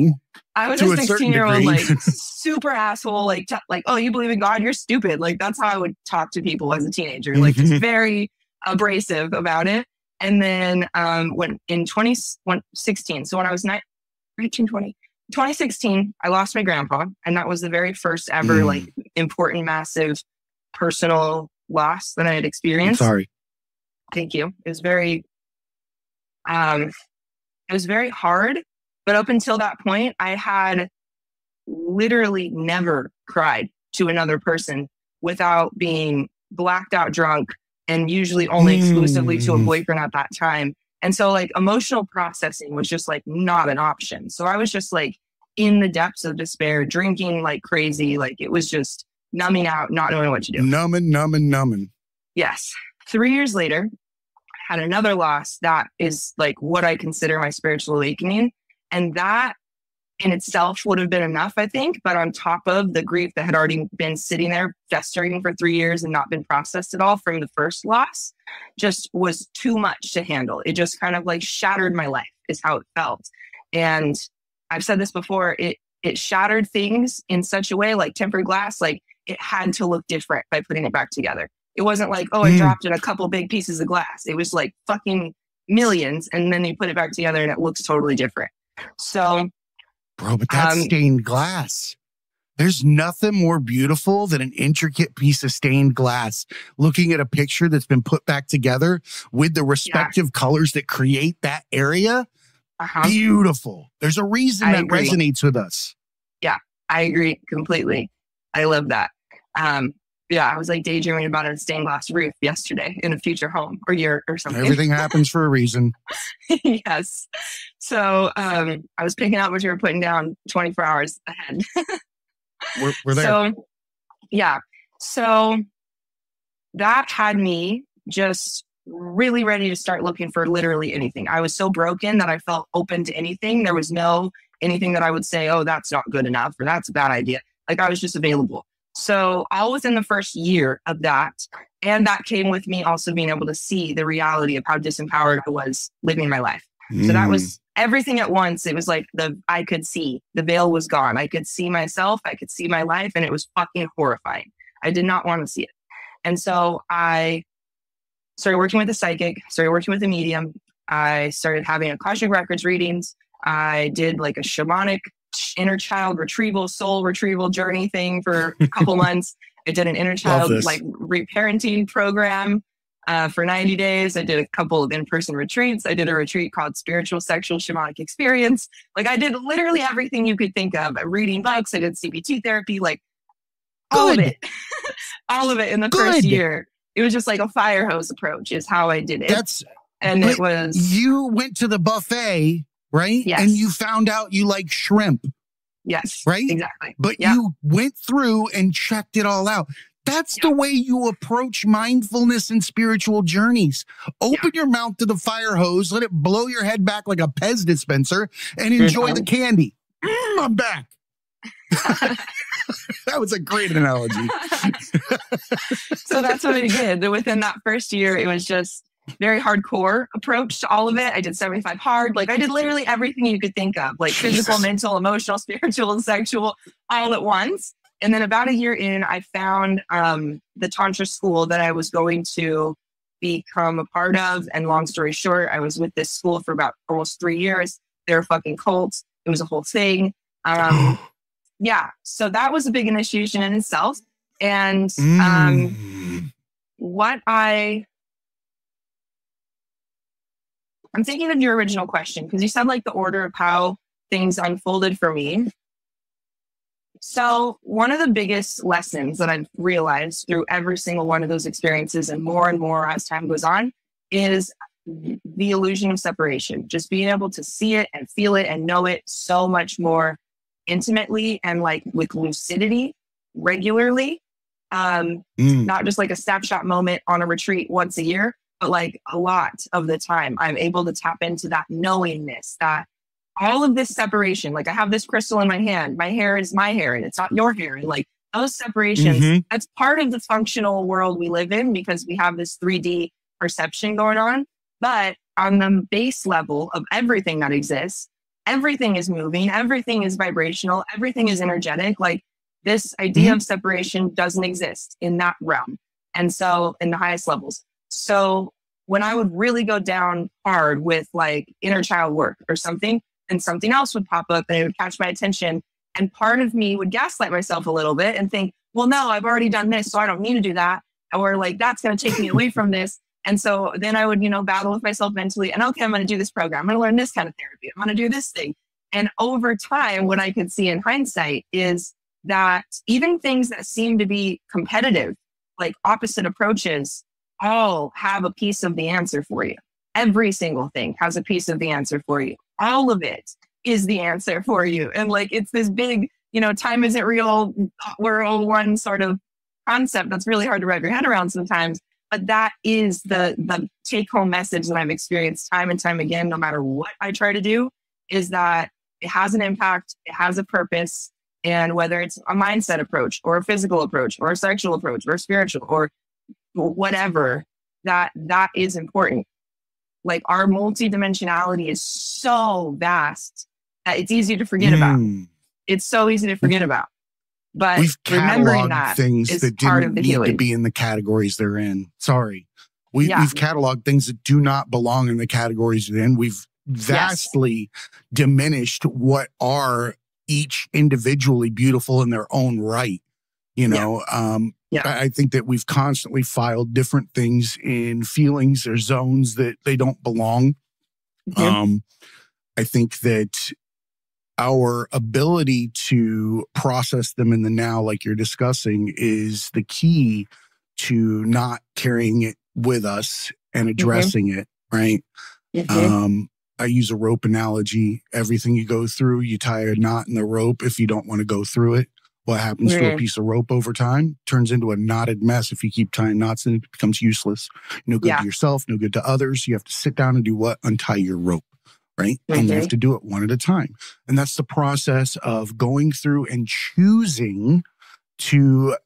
I was a 16-year-old, like super asshole, like, oh, you believe in God? You're stupid. Like, that's how I would talk to people as a teenager, like just very abrasive about it. And then when in 2016, so when I was 2016, I lost my grandpa. And that was the very first ever like important, massive personal loss that I had experienced. I'm sorry. Thank you. It was very hard. But up until that point, I had literally never cried to another person without being blacked out drunk, and usually only exclusively to a boyfriend at that time. And so like emotional processing was just like not an option. So I was just like in the depths of despair, drinking like crazy. Like it was just numbing out, not knowing what to do. Numbing. Yes. 3 years later, I had another loss that is like what I consider my spiritual awakening. And that in itself would have been enough, I think. But on top of the grief that had already been sitting there festering for 3 years and not been processed at all from the first loss, just was too much to handle. It just kind of like shattered my life is how it felt. And I've said this before, it shattered things in such a way, like tempered glass, like it had to look different by putting it back together. It wasn't like, oh, I dropped in a couple big pieces of glass. It was like fucking millions. And then you put it back together and it looks totally different. So, bro, but that's stained glass. There's nothing more beautiful than an intricate piece of stained glass. Looking at a picture that's been put back together with the respective colors that create that area. Beautiful. There's a reason that resonates with us. Yeah, I agree completely. I love that. I was like daydreaming about a stained glass roof yesterday in a future home or year or something. Everything happens for a reason. Yes. So I was picking out what you were putting down 24 hours ahead. We're there. So, yeah. So that had me just really ready to start looking for literally anything. I was so broken that I felt open to anything. There was no anything that I would say, oh, that's not good enough or that's a bad idea. Like I was just available. So all within the first year of that. And that came with me also being able to see the reality of how disempowered I was living my life. So that was everything at once. It was like I could see the veil was gone. I could see myself. I could see my life. And it was fucking horrifying. I did not want to see it. And so I started working with a psychic, started working with a medium. I started having Akashic Records readings. I did like a shamanic inner child retrieval, soul retrieval journey thing for a couple months. I did an inner child like reparenting program. for 90 days. I did a couple of in-person retreats. I did a retreat called Spiritual Sexual Shamanic Experience. Like I did literally everything you could think of. Reading books. I did CBT therapy, like all of it. All of it in the first year. It was just like a fire hose approach is how I did it. It was... You went to the buffet, right? Yes. And you found out you like shrimp. Yes. Right? Exactly. But you went through and checked it all out. That's the way you approach mindfulness and spiritual journeys. Open your mouth to the fire hose, let it blow your head back like a Pez dispenser, and enjoy the candy. I'm back. That was a great analogy. So that's what I did. Within that first year, it was just very hardcore approach to all of it. I did 75 hard. Like I did literally everything you could think of, like physical, mental, emotional, spiritual, and sexual all at once. And then about a year in, I found the Tantra school that I was going to become a part of. And long story short, I was with this school for about almost 3 years. They were fucking cults. It was a whole thing. Yeah. So that was a big initiation in itself. And I'm thinking of your original question, because you said like the order of how things unfolded for me. So one of the biggest lessons that I've realized through every single one of those experiences and more as time goes on is the illusion of separation. Just being able to see it and feel it and know it so much more intimately and like with lucidity regularly. Not just like a snapshot moment on a retreat once a year, but like a lot of the time I'm able to tap into that knowingness, that all of this separation, like I have this crystal in my hand, my hair is my hair and it's not your hair. And like those separations, that's part of the functional world we live in because we have this 3D perception going on. But on the base level of everything that exists, everything is moving, everything is vibrational, everything is energetic. Like this idea of separation doesn't exist in that realm. And so in the highest levels. So when I would really go down hard with like inner child work or something, and something else would pop up and it would catch my attention. And part of me would gaslight myself a little bit and think, well, no, I've already done this, so I don't need to do that. Or like, that's going to take me away from this. And so then I would, battle with myself mentally and okay, I'm going to do this program. I'm going to learn this kind of therapy. I'm going to do this thing. And over time, what I could see in hindsight is that even things that seem to be competitive, like opposite approaches, all have a piece of the answer for you. Every single thing has a piece of the answer for you. All of it is the answer for you. And like, it's this big, time isn't real, we're all one sort of concept that's really hard to wrap your head around sometimes. But that is the take home message that I've experienced time and time again, no matter what I try to do, is that it has an impact, it has a purpose. And whether it's a mindset approach or a physical approach or a sexual approach or spiritual or whatever, that is important. Like our multidimensionality is so vast that it's easy to forget about. It's so easy to forget about. But we've remembering that things is that part didn't of the need healing. to be in the categories they're in. Sorry. We've cataloged things that do not belong in the categories they're in. We've vastly diminished what are each individually beautiful in their own right. I think that we've constantly filed different things in feelings or zones that they don't belong. I think that our ability to process them in the now, like you're discussing, is the key to not carrying it with us and addressing it, right? I use a rope analogy. Everything you go through, you tie a knot in the rope if you don't want to go through it. What happens to a piece of rope over time? Turns into a knotted mess. If you keep tying knots in it, becomes useless. No good to yourself, no good to others. You have to sit down and do what? Untie your rope, right? And you have to do it one at a time. And that's the process of going through and choosing to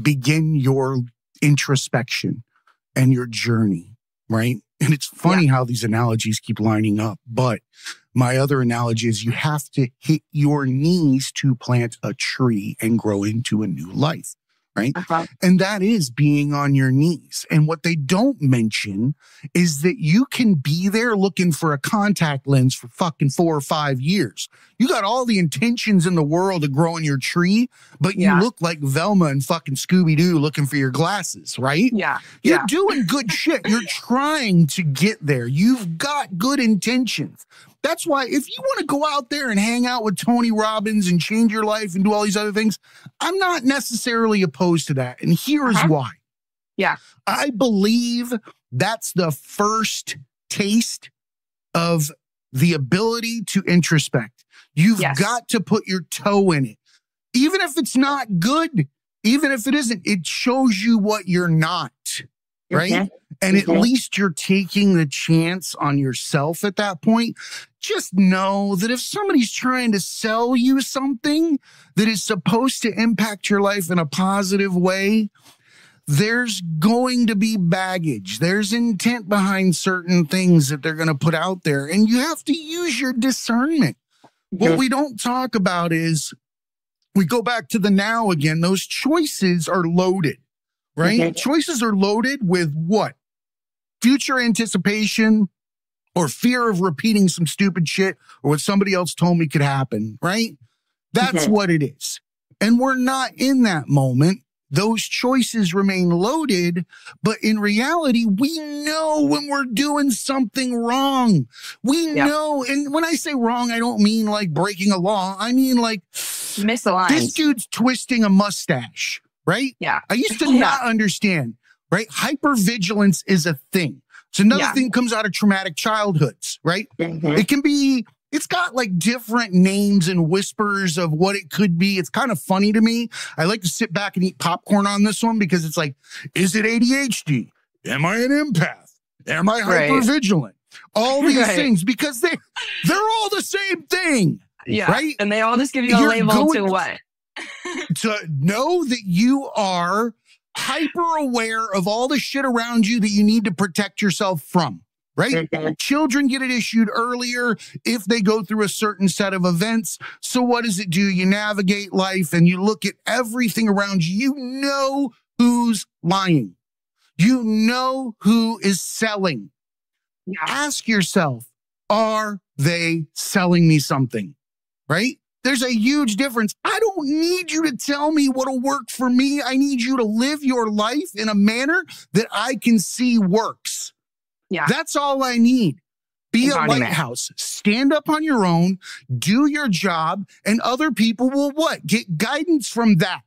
begin your introspection and your journey, right? And it's funny how these analogies keep lining up. But my other analogy is you have to hit your knees to plant a tree and grow into a new life, right? Uh-huh. And that is being on your knees. And what they don't mention is that you can be there looking for a contact lens for fucking 4 or 5 years. You got all the intentions in the world of growing your tree, but you look like Velma and fucking Scooby-Doo looking for your glasses, right? Yeah. You're doing good shit. You're trying to get there. You've got good intentions. That's why if you want to go out there and hang out with Tony Robbins and change your life and do all these other things, I'm not necessarily opposed to that. And here's why. Yeah. I believe that's the first taste of the ability to introspect. You've got to put your toe in it. Even if it's not good, even if it isn't, it shows you what you're not, right? And at least you're taking the chance on yourself at that point. Just know that if somebody's trying to sell you something that is supposed to impact your life in a positive way, there's going to be baggage. There's intent behind certain things that they're going to put out there, and you have to use your discernment. What we don't talk about is we go back to the now again. Those choices are loaded, right? Choices are loaded with what? Future anticipation or fear of repeating some stupid shit or what somebody else told me could happen, right? That's what it is. And we're not in that moment. Those choices remain loaded, but in reality, we know when we're doing something wrong. We know, and when I say wrong, I don't mean like breaking a law. I mean like misaligned. This dude's twisting a mustache, right? Yeah. I used to not understand, right? Hypervigilance is a thing. It's another thing comes out of traumatic childhoods, right? It can be, it's got like different names and whispers of what it could be. It's kind of funny to me. I like to sit back and eat popcorn on this one because it's like, is it ADHD? Am I an empath? Am I hypervigilant? All these things, because they're all the same thing. Yeah. Right? And they all just give you a label to what? To know that you are hyper aware of all the shit around you that you need to protect yourself from. Right? Children get it issued earlier if they go through a certain set of events. So what does it do? You navigate life and you look at everything around you. You know who's lying. You know who is selling. Ask yourself, are they selling me something? Right? There's a huge difference. I don't need you to tell me what'll work for me. I need you to live your life in a manner that I can see works. Yeah. That's all I need. Be a lighthouse. Stand up on your own, do your job, and other people will what? Get guidance from that.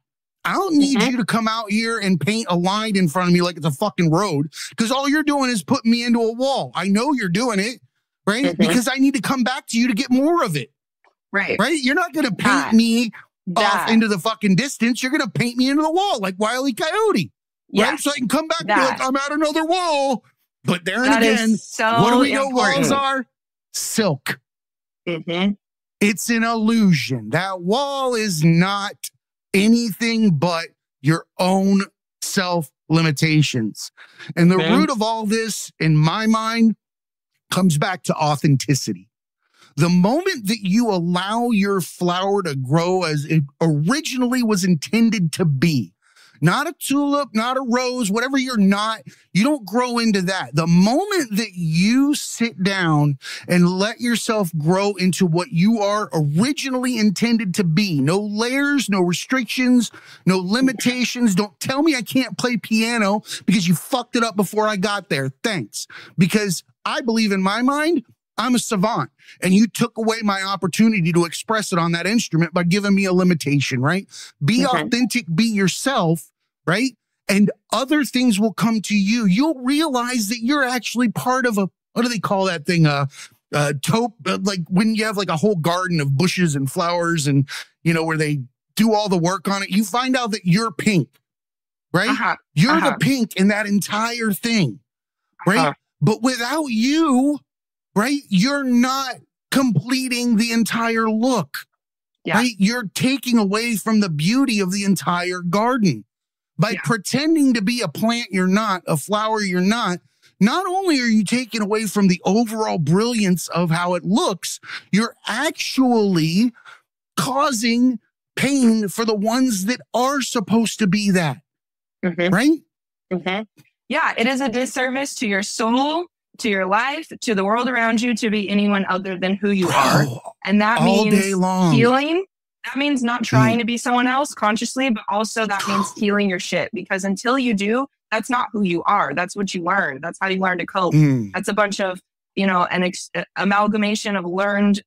I don't need you to come out here and paint a line in front of me like it's a fucking road, because all you're doing is putting me into a wall. I know you're doing it, right? Because I need to come back to you to get more of it. Right? You're not going to paint me off into the fucking distance. You're going to paint me into the wall like Wile E. Coyote. Right? So I can come back and be like, I'm at another wall. But there and again, what do we know walls are? Silk. It's an illusion. That wall is not anything but your own self-limitations. And the root of all this, in my mind, comes back to authenticity. The moment that you allow your flower to grow as it originally was intended to be, not a tulip, not a rose, whatever you're not, you don't grow into that. The moment that you sit down and let yourself grow into what you are originally intended to be, no layers, no restrictions, no limitations. Don't tell me I can't play piano because you fucked it up before I got there. Thanks. Because I believe in my mind, I'm a savant, and you took away my opportunity to express it on that instrument by giving me a limitation, right? Be authentic, be yourself, right? And other things will come to you. You'll realize that you're actually part of a, what do they call that thing? Taupe, like when you have like a whole garden of bushes and flowers and, you know, where they do all the work on it, you find out that you're pink, right? You're the pink in that entire thing, right? But without you, right, you're not completing the entire look, right? You're taking away from the beauty of the entire garden. By pretending to be a plant you're not, a flower you're not only are you taking away from the overall brilliance of how it looks, you're actually causing pain for the ones that are supposed to be that. Right? Yeah, it is a disservice to your soul, to your life, to the world around you, to be anyone other than who you are. And that means healing. That means not trying to be someone else consciously, but also that means healing your shit. Because until you do, that's not who you are. That's what you learn. That's how you learn to cope. That's a bunch of, an amalgamation of learned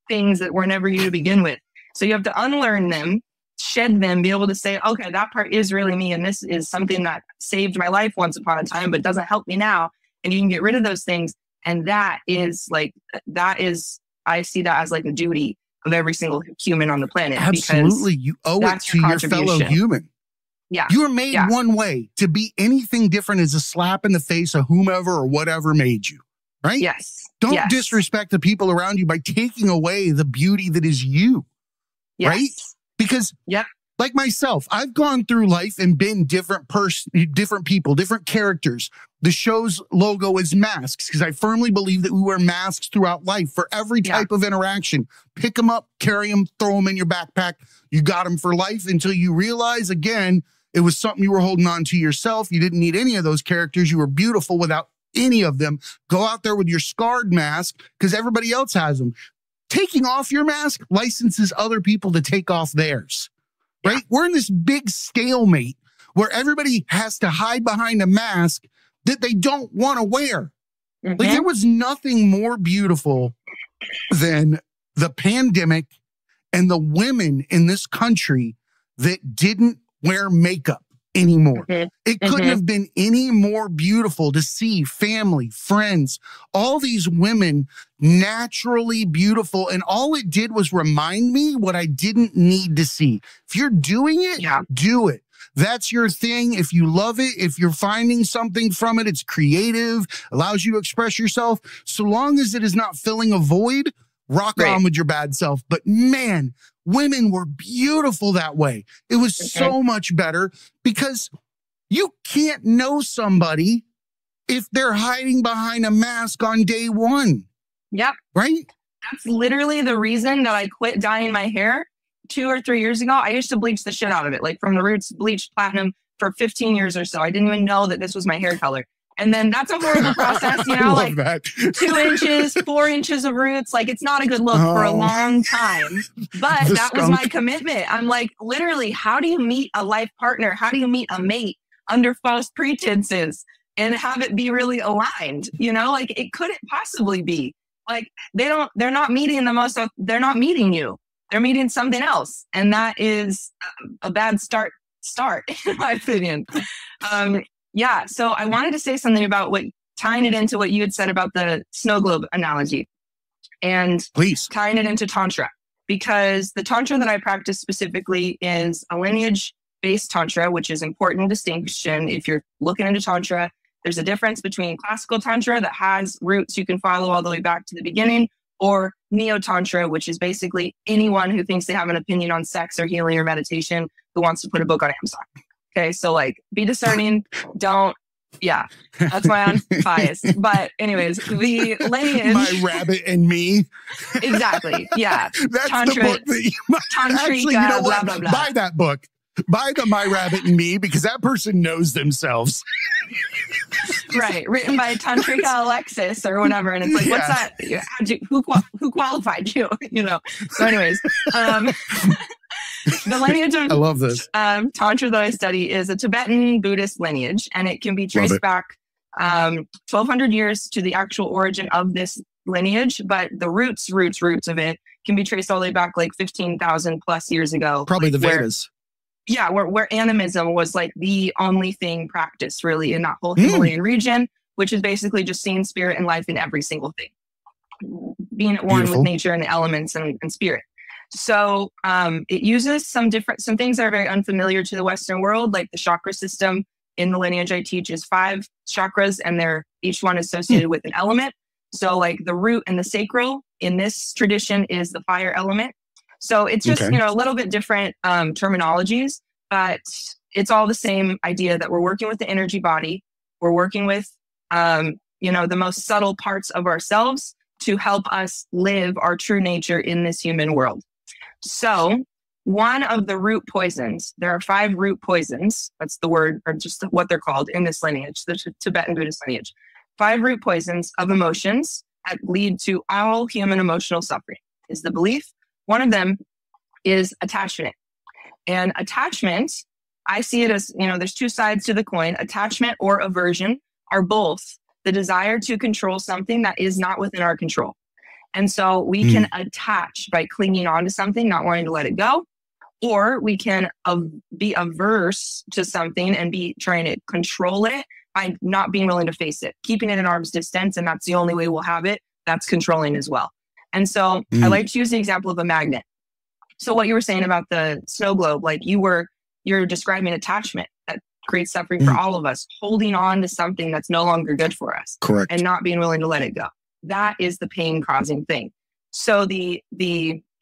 things that were never you to begin with. So you have to unlearn them, shed them, be able to say, okay, that part is really me. And this is something that saved my life once upon a time, but doesn't help me now. And you can get rid of those things. And I see that as like a duty of every single human on the planet. Absolutely. You owe it to your fellow human. Yeah. You are made one way. To be anything different is a slap in the face of whomever or whatever made you. Right? Yes. Don't disrespect the people around you by taking away the beauty that is you. Right? Because like myself, I've gone through life and been different people, different characters. The show's logo is masks because I firmly believe that we wear masks throughout life for every type of interaction. Pick them up, carry them, throw them in your backpack. You got them for life until you realize, again, it was something you were holding on to yourself. You didn't need any of those characters. You were beautiful without any of them. Go out there with your scarred mask because everybody else has them. Taking off your mask licenses other people to take off theirs. Right? We're in this big stalemate where everybody has to hide behind a mask that they don't want to wear. Like there was nothing more beautiful than the pandemic and the women in this country that didn't wear makeup anymore. It couldn't have been any more beautiful to see family, friends, all these women naturally beautiful. And all it did was remind me what I didn't need to see. If you're doing it, do it. That's your thing. If you love it, if you're finding something from it, it's creative, allows you to express yourself. So long as it is not filling a void, rock on with your bad self. But man, women were beautiful that way. It was so much better because you can't know somebody if they're hiding behind a mask on day one. Yep. Right? That's literally the reason that I quit dyeing my hair 2 or 3 years ago. I used to bleach the shit out of it, like from the roots, bleached platinum for 15 years or so. I didn't even know that this was my hair color. And then that's a horrible process, like that. 2 inches, 4 inches of roots. Like it's not a good look for a long time. But that was my commitment. I'm like, literally, how do you meet a life partner? How do you meet a mate under false pretenses and have it be really aligned? Like it couldn't possibly be. Like they're not meeting they're not meeting you. They're meeting something else. And that is a bad start, in my opinion. So I wanted to say something about tying it into what you had said about the snow globe analogy and tying it into Tantra, because the Tantra that I practice specifically is a lineage-based Tantra, which is important distinction. If you're looking into Tantra, there's a difference between classical Tantra that has roots you can follow all the way back to the beginning, or Neo-Tantra, which is basically anyone who thinks they have an opinion on sex or healing or meditation who wants to put a book on Amazon. Okay, so be discerning. That's my own bias. But anyways, the lineage. My Rabbit and Me. Exactly. Yeah. That's the book that you might actually, you know what? Blah, blah, blah. Buy that book. Buy the My Rabbit and Me because that person knows themselves. Right. Written by Tantrika Alexis or whatever. And it's like, what's that? Who qualified you? So anyways, the lineage of I love this. Tantra that I study is a Tibetan Buddhist lineage, and it can be traced back 1,200 years to the actual origin of this lineage, but the roots of it can be traced all the way back like 15,000 plus years ago. Probably the Vedas. Where animism was like the only thing practiced really in that whole Himalayan region, which is basically just seeing spirit and life in every single thing, being at one with nature and the elements and spirit. So it uses some things that are very unfamiliar to the Western world, like the chakra system. In the lineage I teach is 5 chakras, and each one is associated with an element. So like the root and the sacral in this tradition is the fire element. So it's just, a little bit different terminologies, but it's all the same idea that we're working with the energy body. We're working with, the most subtle parts of ourselves to help us live our true nature in this human world. So one of the root poisons, there are 5 root poisons. That's the word, or just what they're called in this lineage, the Tibetan Buddhist lineage. 5 root poisons of emotions that lead to all human emotional suffering is the belief. One of them is attachment. And attachment, I see it as, there's 2 sides to the coin. Attachment or aversion are both the desire to control something that is not within our control. And so we can attach by clinging on to something, not wanting to let it go, or we can be averse to something and be trying to control it by not being willing to face it, keeping it at arm's distance. And that's the only way we'll have it. That's controlling as well. And so I like to use the example of a magnet. So what you were saying about the snow globe, like you're describing attachment that creates suffering for all of us, holding on to something that's no longer good for us. Correct. And not being willing to let it go. That is the pain causing thing. So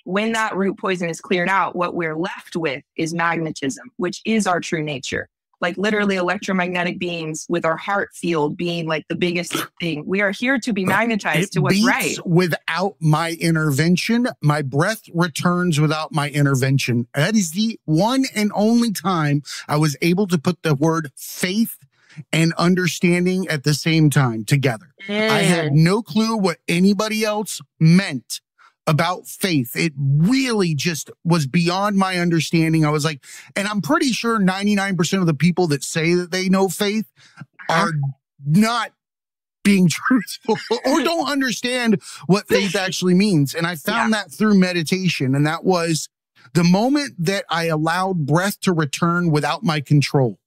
when that root poison is cleared out, what we're left with is magnetism, which is our true nature. Like literally electromagnetic beings with our heart field being like the biggest thing. We are here to be magnetized to what's right. Without my intervention, my breath returns without my intervention. That is the one and only time I was able to put the word faith and understanding at the same time together. I had no clue what anybody else meant about faith. It really just was beyond my understanding. I was like, and I'm pretty sure 99% of the people that say that they know faith are not being truthful or don't understand what faith actually means. And I found that through meditation. And that was the moment that I allowed breath to return without my control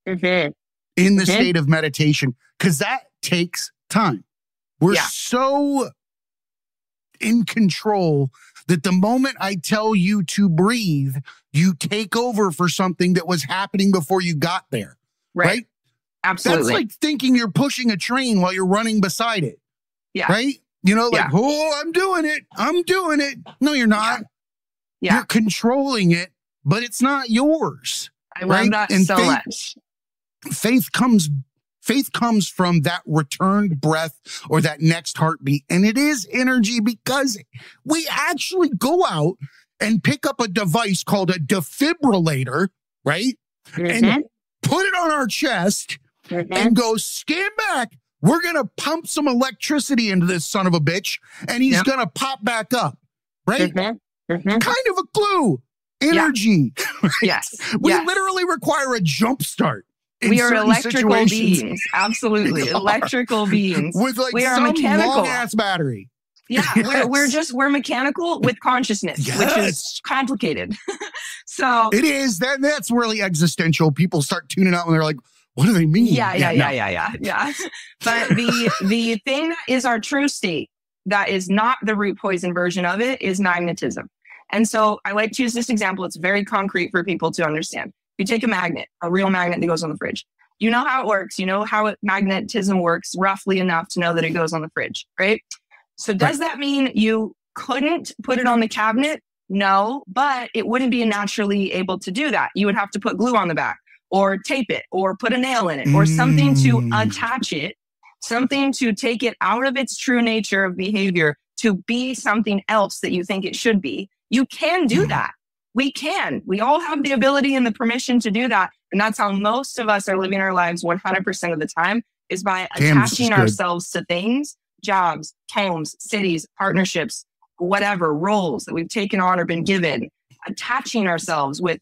in the state of meditation, because that takes time. We're so in control that the moment I tell you to breathe, you take over for something that was happening before you got there. Right? Absolutely. That's like thinking you're pushing a train while you're running beside it. Yeah. Right? Oh, I'm doing it. I'm doing it. No, you're not. Yeah. You're controlling it, but it's not yours. I love that so much. Faith comes from that returned breath or that next heartbeat. And it is energy because we actually go out and pick up a device called a defibrillator, right? And put it on our chest and go, stand back. We're going to pump some electricity into this son of a bitch and he's going to pop back up, right? Kind of a clue. Energy. Yes. We literally require a jump start. We are electrical beings. Absolutely. Electrical beings. With like we are some mechanical long-ass battery. Yeah. We're mechanical with consciousness, which is complicated. So it is. That's really existential. People start tuning out and they're like, what do they mean? Yeah. But the thing that is our true state, that is not the root poison version of it, is magnetism. And so I like to use this example. It's very concrete for people to understand. You take a magnet, a real magnet that goes on the fridge. You know how it works. You know how magnetism works roughly enough to know that it goes on the fridge, right? So does that mean you couldn't put it on the cabinet? No, but it wouldn't be naturally able to do that. You would have to put glue on the back or tape it or put a nail in it or something to attach it, something to take it out of its true nature of behavior to be something else that you think it should be. You can do that. We can. We all have the ability and the permission to do that. And that's how most of us are living our lives 100% of the time, is by attaching ourselves to things, jobs, homes, cities, partnerships, whatever roles that we've taken on or been given, attaching ourselves with,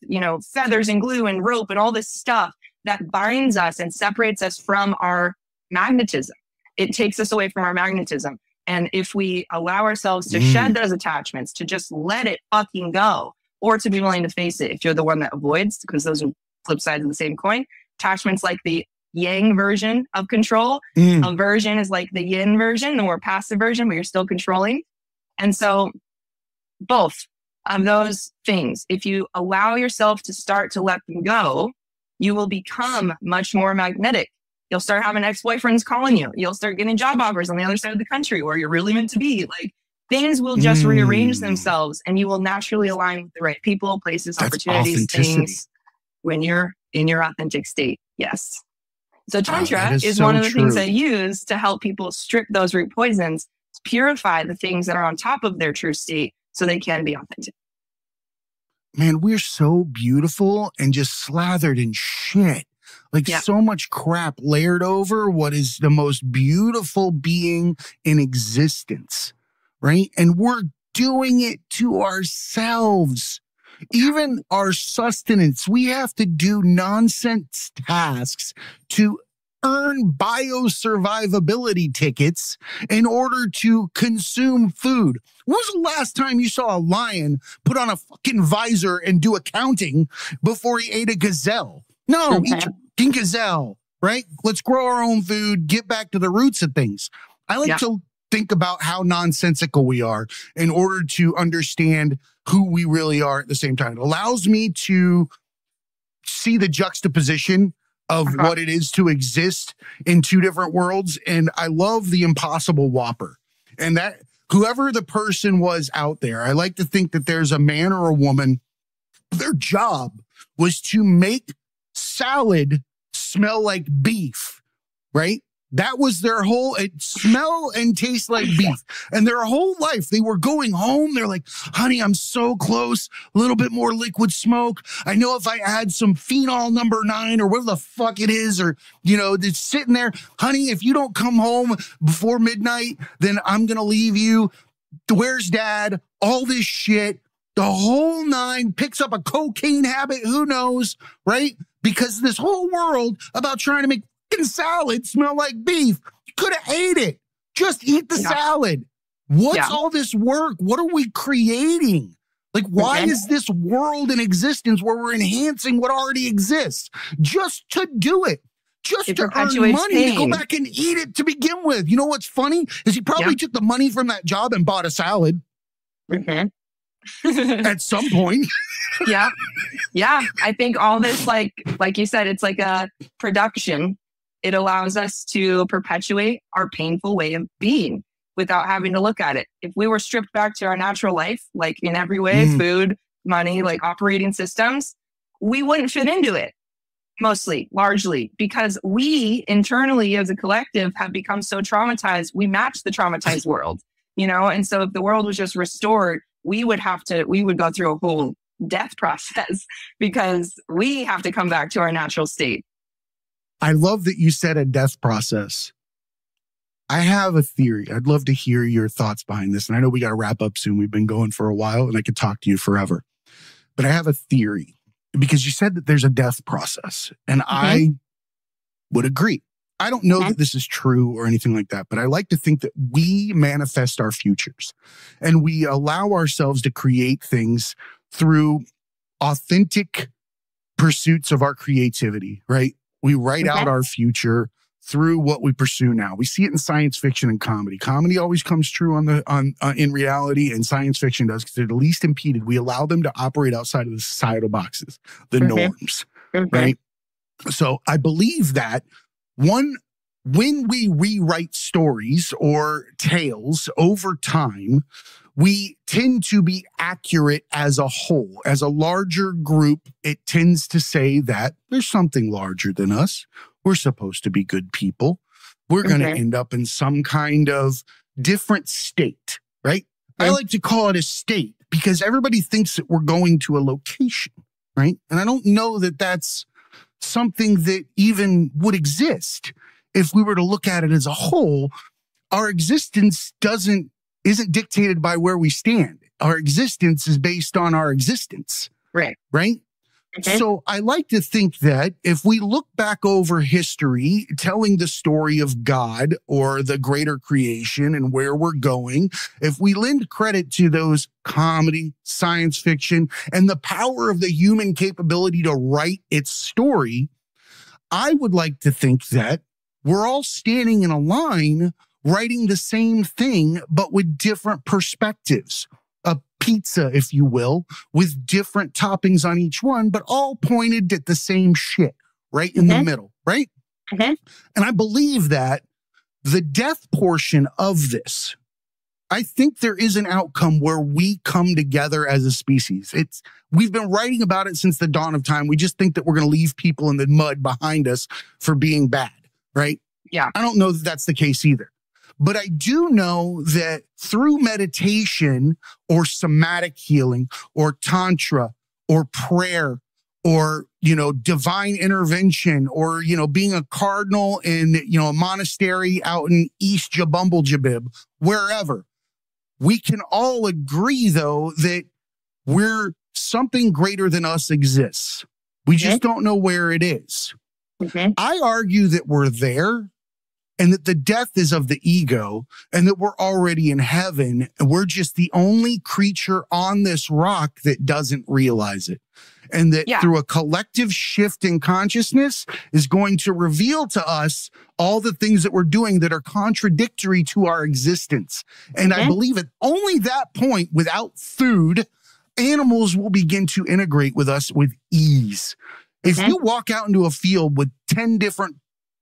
feathers and glue and rope and all this stuff that binds us and separates us from our magnetism. It takes us away from our magnetism. And if we allow ourselves to shed those attachments, to just let it fucking go, or to be willing to face it if you're the one that avoids, because those are flip sides of the same coin. Attachment's like the yang version of control. Aversion is like the yin version, the more passive version, but you're still controlling. And so both of those things, if you allow yourself to start to let them go, you will become much more magnetic. You'll start having ex-boyfriends calling you. You'll start getting job offers on the other side of the country where you're really meant to be. Like, things will just rearrange themselves and you will naturally align with the right people, places, opportunities, things when you're in your authentic state. Yes. So Tantra is so one of the things I use to help people strip those root poisons, purify the things that are on top of their true state so they can be authentic. man, we're so beautiful and just slathered in shit. Like so much crap layered over what is the most beautiful being in existence, right? And we're doing it to ourselves. Even our sustenance, we have to do nonsense tasks to earn biosurvivability tickets in order to consume food. When was the last time you saw a lion put on a fucking visor and do accounting before he ate a gazelle? No, eat your fucking gazelle, right? Let's grow our own food, get back to the roots of things. I like to think about how nonsensical we are in order to understand who we really are at the same time. It allows me to see the juxtaposition of what it is to exist in two different worlds. And I love the impossible whopper. And that whoever the person was out there, I like to think that there's a man or a woman, their job was to make salad smell like beef, right? That was their whole, it smell and taste like beef. And their whole life, they were going home. They're like, honey, I'm so close. A little bit more liquid smoke. I know if I add some phenol #9 or whatever the fuck it is, or, you know, it's sitting there, honey, if you don't come home before midnight, then I'm going to leave you. Where's dad? All this shit. The whole nine, picks up a cocaine habit. Who knows, right? Because this whole world about trying to make salad smell like beef. You could have ate it. Just eat the salad. What's all this work? What are we creating? Like, why is this world in existence where we're enhancing what already exists? Just to do it. Just to earn money to go back and eat it to begin with. You know what's funny? Is he probably took the money from that job and bought a salad. At some point. Yeah. I think all this, like you said, it's like a production. It allows us to perpetuate our painful way of being without having to look at it. If we were stripped back to our natural life, like in every way, food, money, like operating systems, we wouldn't fit into it, largely, because we internally as a collective have become so traumatized, we match the traumatized world, you know? And so if the world was just restored, we would go through a whole death process because we have to come back to our natural state. I love that you said a death process. I have a theory. I'd love to hear your thoughts behind this. And I know we got to wrap up soon. We've been going for a while and I could talk to you forever. But I have a theory because you said that there's a death process. And I would agree. I don't know that this is true or anything like that, but I like to think that we manifest our futures and we allow ourselves to create things through authentic pursuits of our creativity, right? We write out our future through what we pursue now. We see it in science fiction and comedy. Comedy always comes true in reality, and science fiction does because they're the least impeded. We allow them to operate outside of the societal boxes, the norms, right? So I believe that when we rewrite stories or tales over time, we tend to be accurate as a whole. As a larger group, it tends to say that there's something larger than us. We're supposed to be good people. We're going to end up in some kind of different state, right? I like to call it a state because everybody thinks that we're going to a location, right? And I don't know that that's something that even would exist. If we were to look at it as a whole, our existence isn't dictated by where we stand. Our existence is based on our existence. Right? So I like to think that if we look back over history, telling the story of God or the greater creation and where we're going, if we lend credit to those comedy, science fiction, and the power of the human capability to write its story, I would like to think that we're all standing in a line writing the same thing, but with different perspectives. A pizza, if you will, with different toppings on each one, but all pointed at the same shit, right in the middle, right? And I believe that the death portion of this, I think there is an outcome where we come together as a species. We've been writing about it since the dawn of time. We just think that we're going to leave people in the mud behind us for being bad, right? Yeah. I don't know that that's the case either. But I do know that through meditation or somatic healing or Tantra or prayer or, divine intervention or, being a cardinal in, a monastery out in East Jabumble-Jabib, wherever. We can all agree, though, that something greater than us exists. We just don't know where it is. I argue that we're there and that the death is of the ego and that we're already in heaven. And we're just the only creature on this rock that doesn't realize it. And that through a collective shift in consciousness is going to reveal to us all the things that we're doing that are contradictory to our existence. And I believe at only that point, without food, animals will begin to integrate with us with ease. If you walk out into a field with 10 different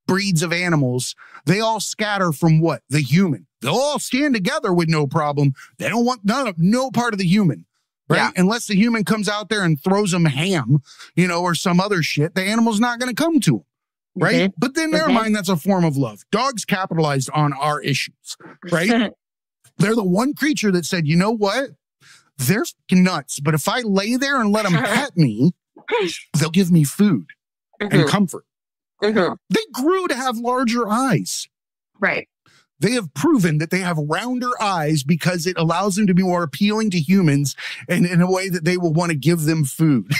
breeds of animals, they all scatter from what? The human. They'll all stand together with no problem. They don't want no part of the human, right? Yeah. Unless the human comes out there and throws them ham, or some other shit, the animal's not going to come to them, right? But then never mind, that's a form of love. Dogs capitalized on our issues, right? They're the one creature that said, you know what? They're fucking nuts, but if I lay there and let them pet me, they'll give me food and comfort. They grew to have larger eyes. Right. They have proven that they have rounder eyes because it allows them to be more appealing to humans and in a way that they will want to give them food.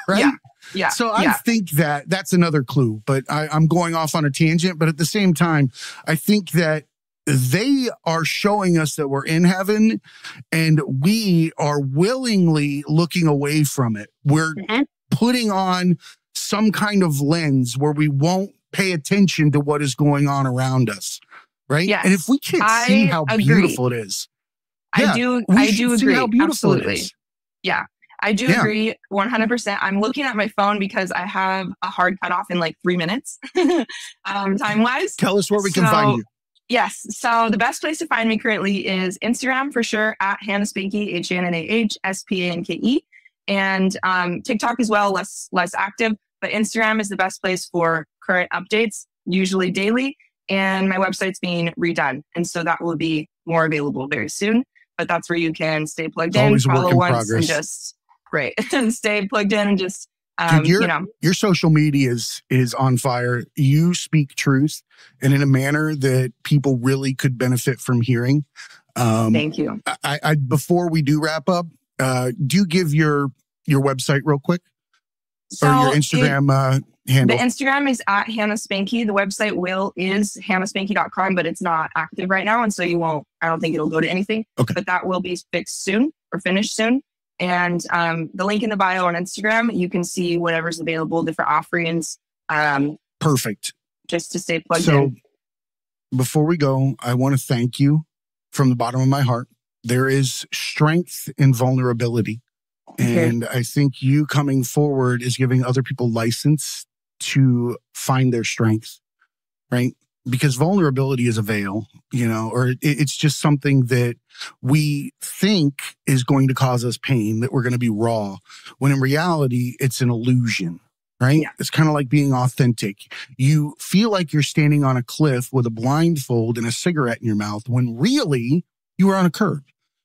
Right? Yeah. So I think that that's another clue, but I'm going off on a tangent. But at the same time, I think that they are showing us that we're in heaven and we are willingly looking away from it. We're putting on some kind of lens where we won't pay attention to what is going on around us. Right. Yes. And if we can't see how beautiful it is. I do agree. How beautiful Absolutely. It is. Yeah, I do agree 100%. I'm looking at my phone because I have a hard cutoff in like 3 minutes time wise. Tell us where we can find you. Yes. So the best place to find me currently is Instagram for sure at Hannah Spanke, HannahSpanke. And TikTok as well, less active. But Instagram is the best place for current updates, usually daily. And my website's being redone. And so that will be more available very soon. But that's where you can stay plugged in, follow once, and just stay plugged in and just Dude, your social media is on fire. You speak truth and in a manner that people really could benefit from hearing. Thank you. I before we do wrap up, do you give your website real quick? So or your Instagram handle? The Instagram is at Hannah Spanke. The website is hannahspanke.com, but it's not active right now. And so I don't think it'll go to anything. Okay. But that will be fixed soon or finished soon. And the link in the bio on Instagram, you can see whatever's available, different offerings. Perfect. Just to stay plugged in. Before we go, I want to thank you from the bottom of my heart. There is strength in vulnerability. And I think you coming forward is giving other people license to find their strength, right? Because vulnerability is a veil, or it's just something that we think is going to cause us pain, that we're going to be raw, when in reality, it's an illusion, right? Yeah. It's kind of like being authentic. You feel like you're standing on a cliff with a blindfold and a cigarette in your mouth, when really you were on a curb.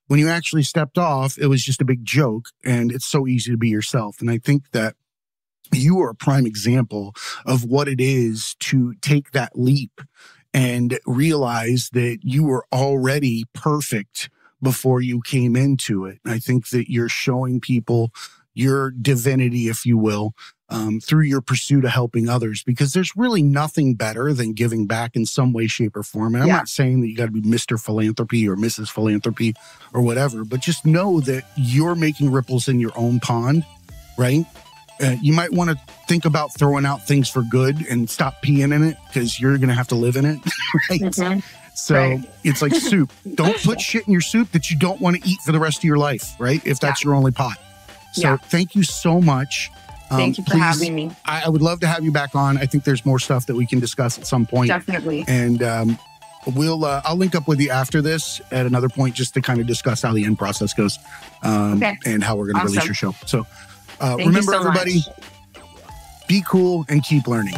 When you actually stepped off, it was just a big joke, and it's so easy to be yourself. And I think that you are a prime example of what it is to take that leap and realize that you were already perfect before you came into it. And I think that you're showing people your divinity, if you will, through your pursuit of helping others, because there's really nothing better than giving back in some way, shape, or form. And I'm not saying that you got to be Mr. Philanthropy or Mrs. Philanthropy or whatever, but just know that you're making ripples in your own pond, right? You might want to think about throwing out things for good and stop peeing in it, because you're going to have to live in it, right? So it's like soup. Don't put shit in your soup that you don't want to eat for the rest of your life, right? If that's your only pot. So thank you so much. Thank you for having me. I would love to have you back on. I think there's more stuff that we can discuss at some point. Definitely. And I'll link up with you after this at another point, just to kind of discuss how the end process goes, and how we're going to release your show. So remember, everybody, be cool and keep learning.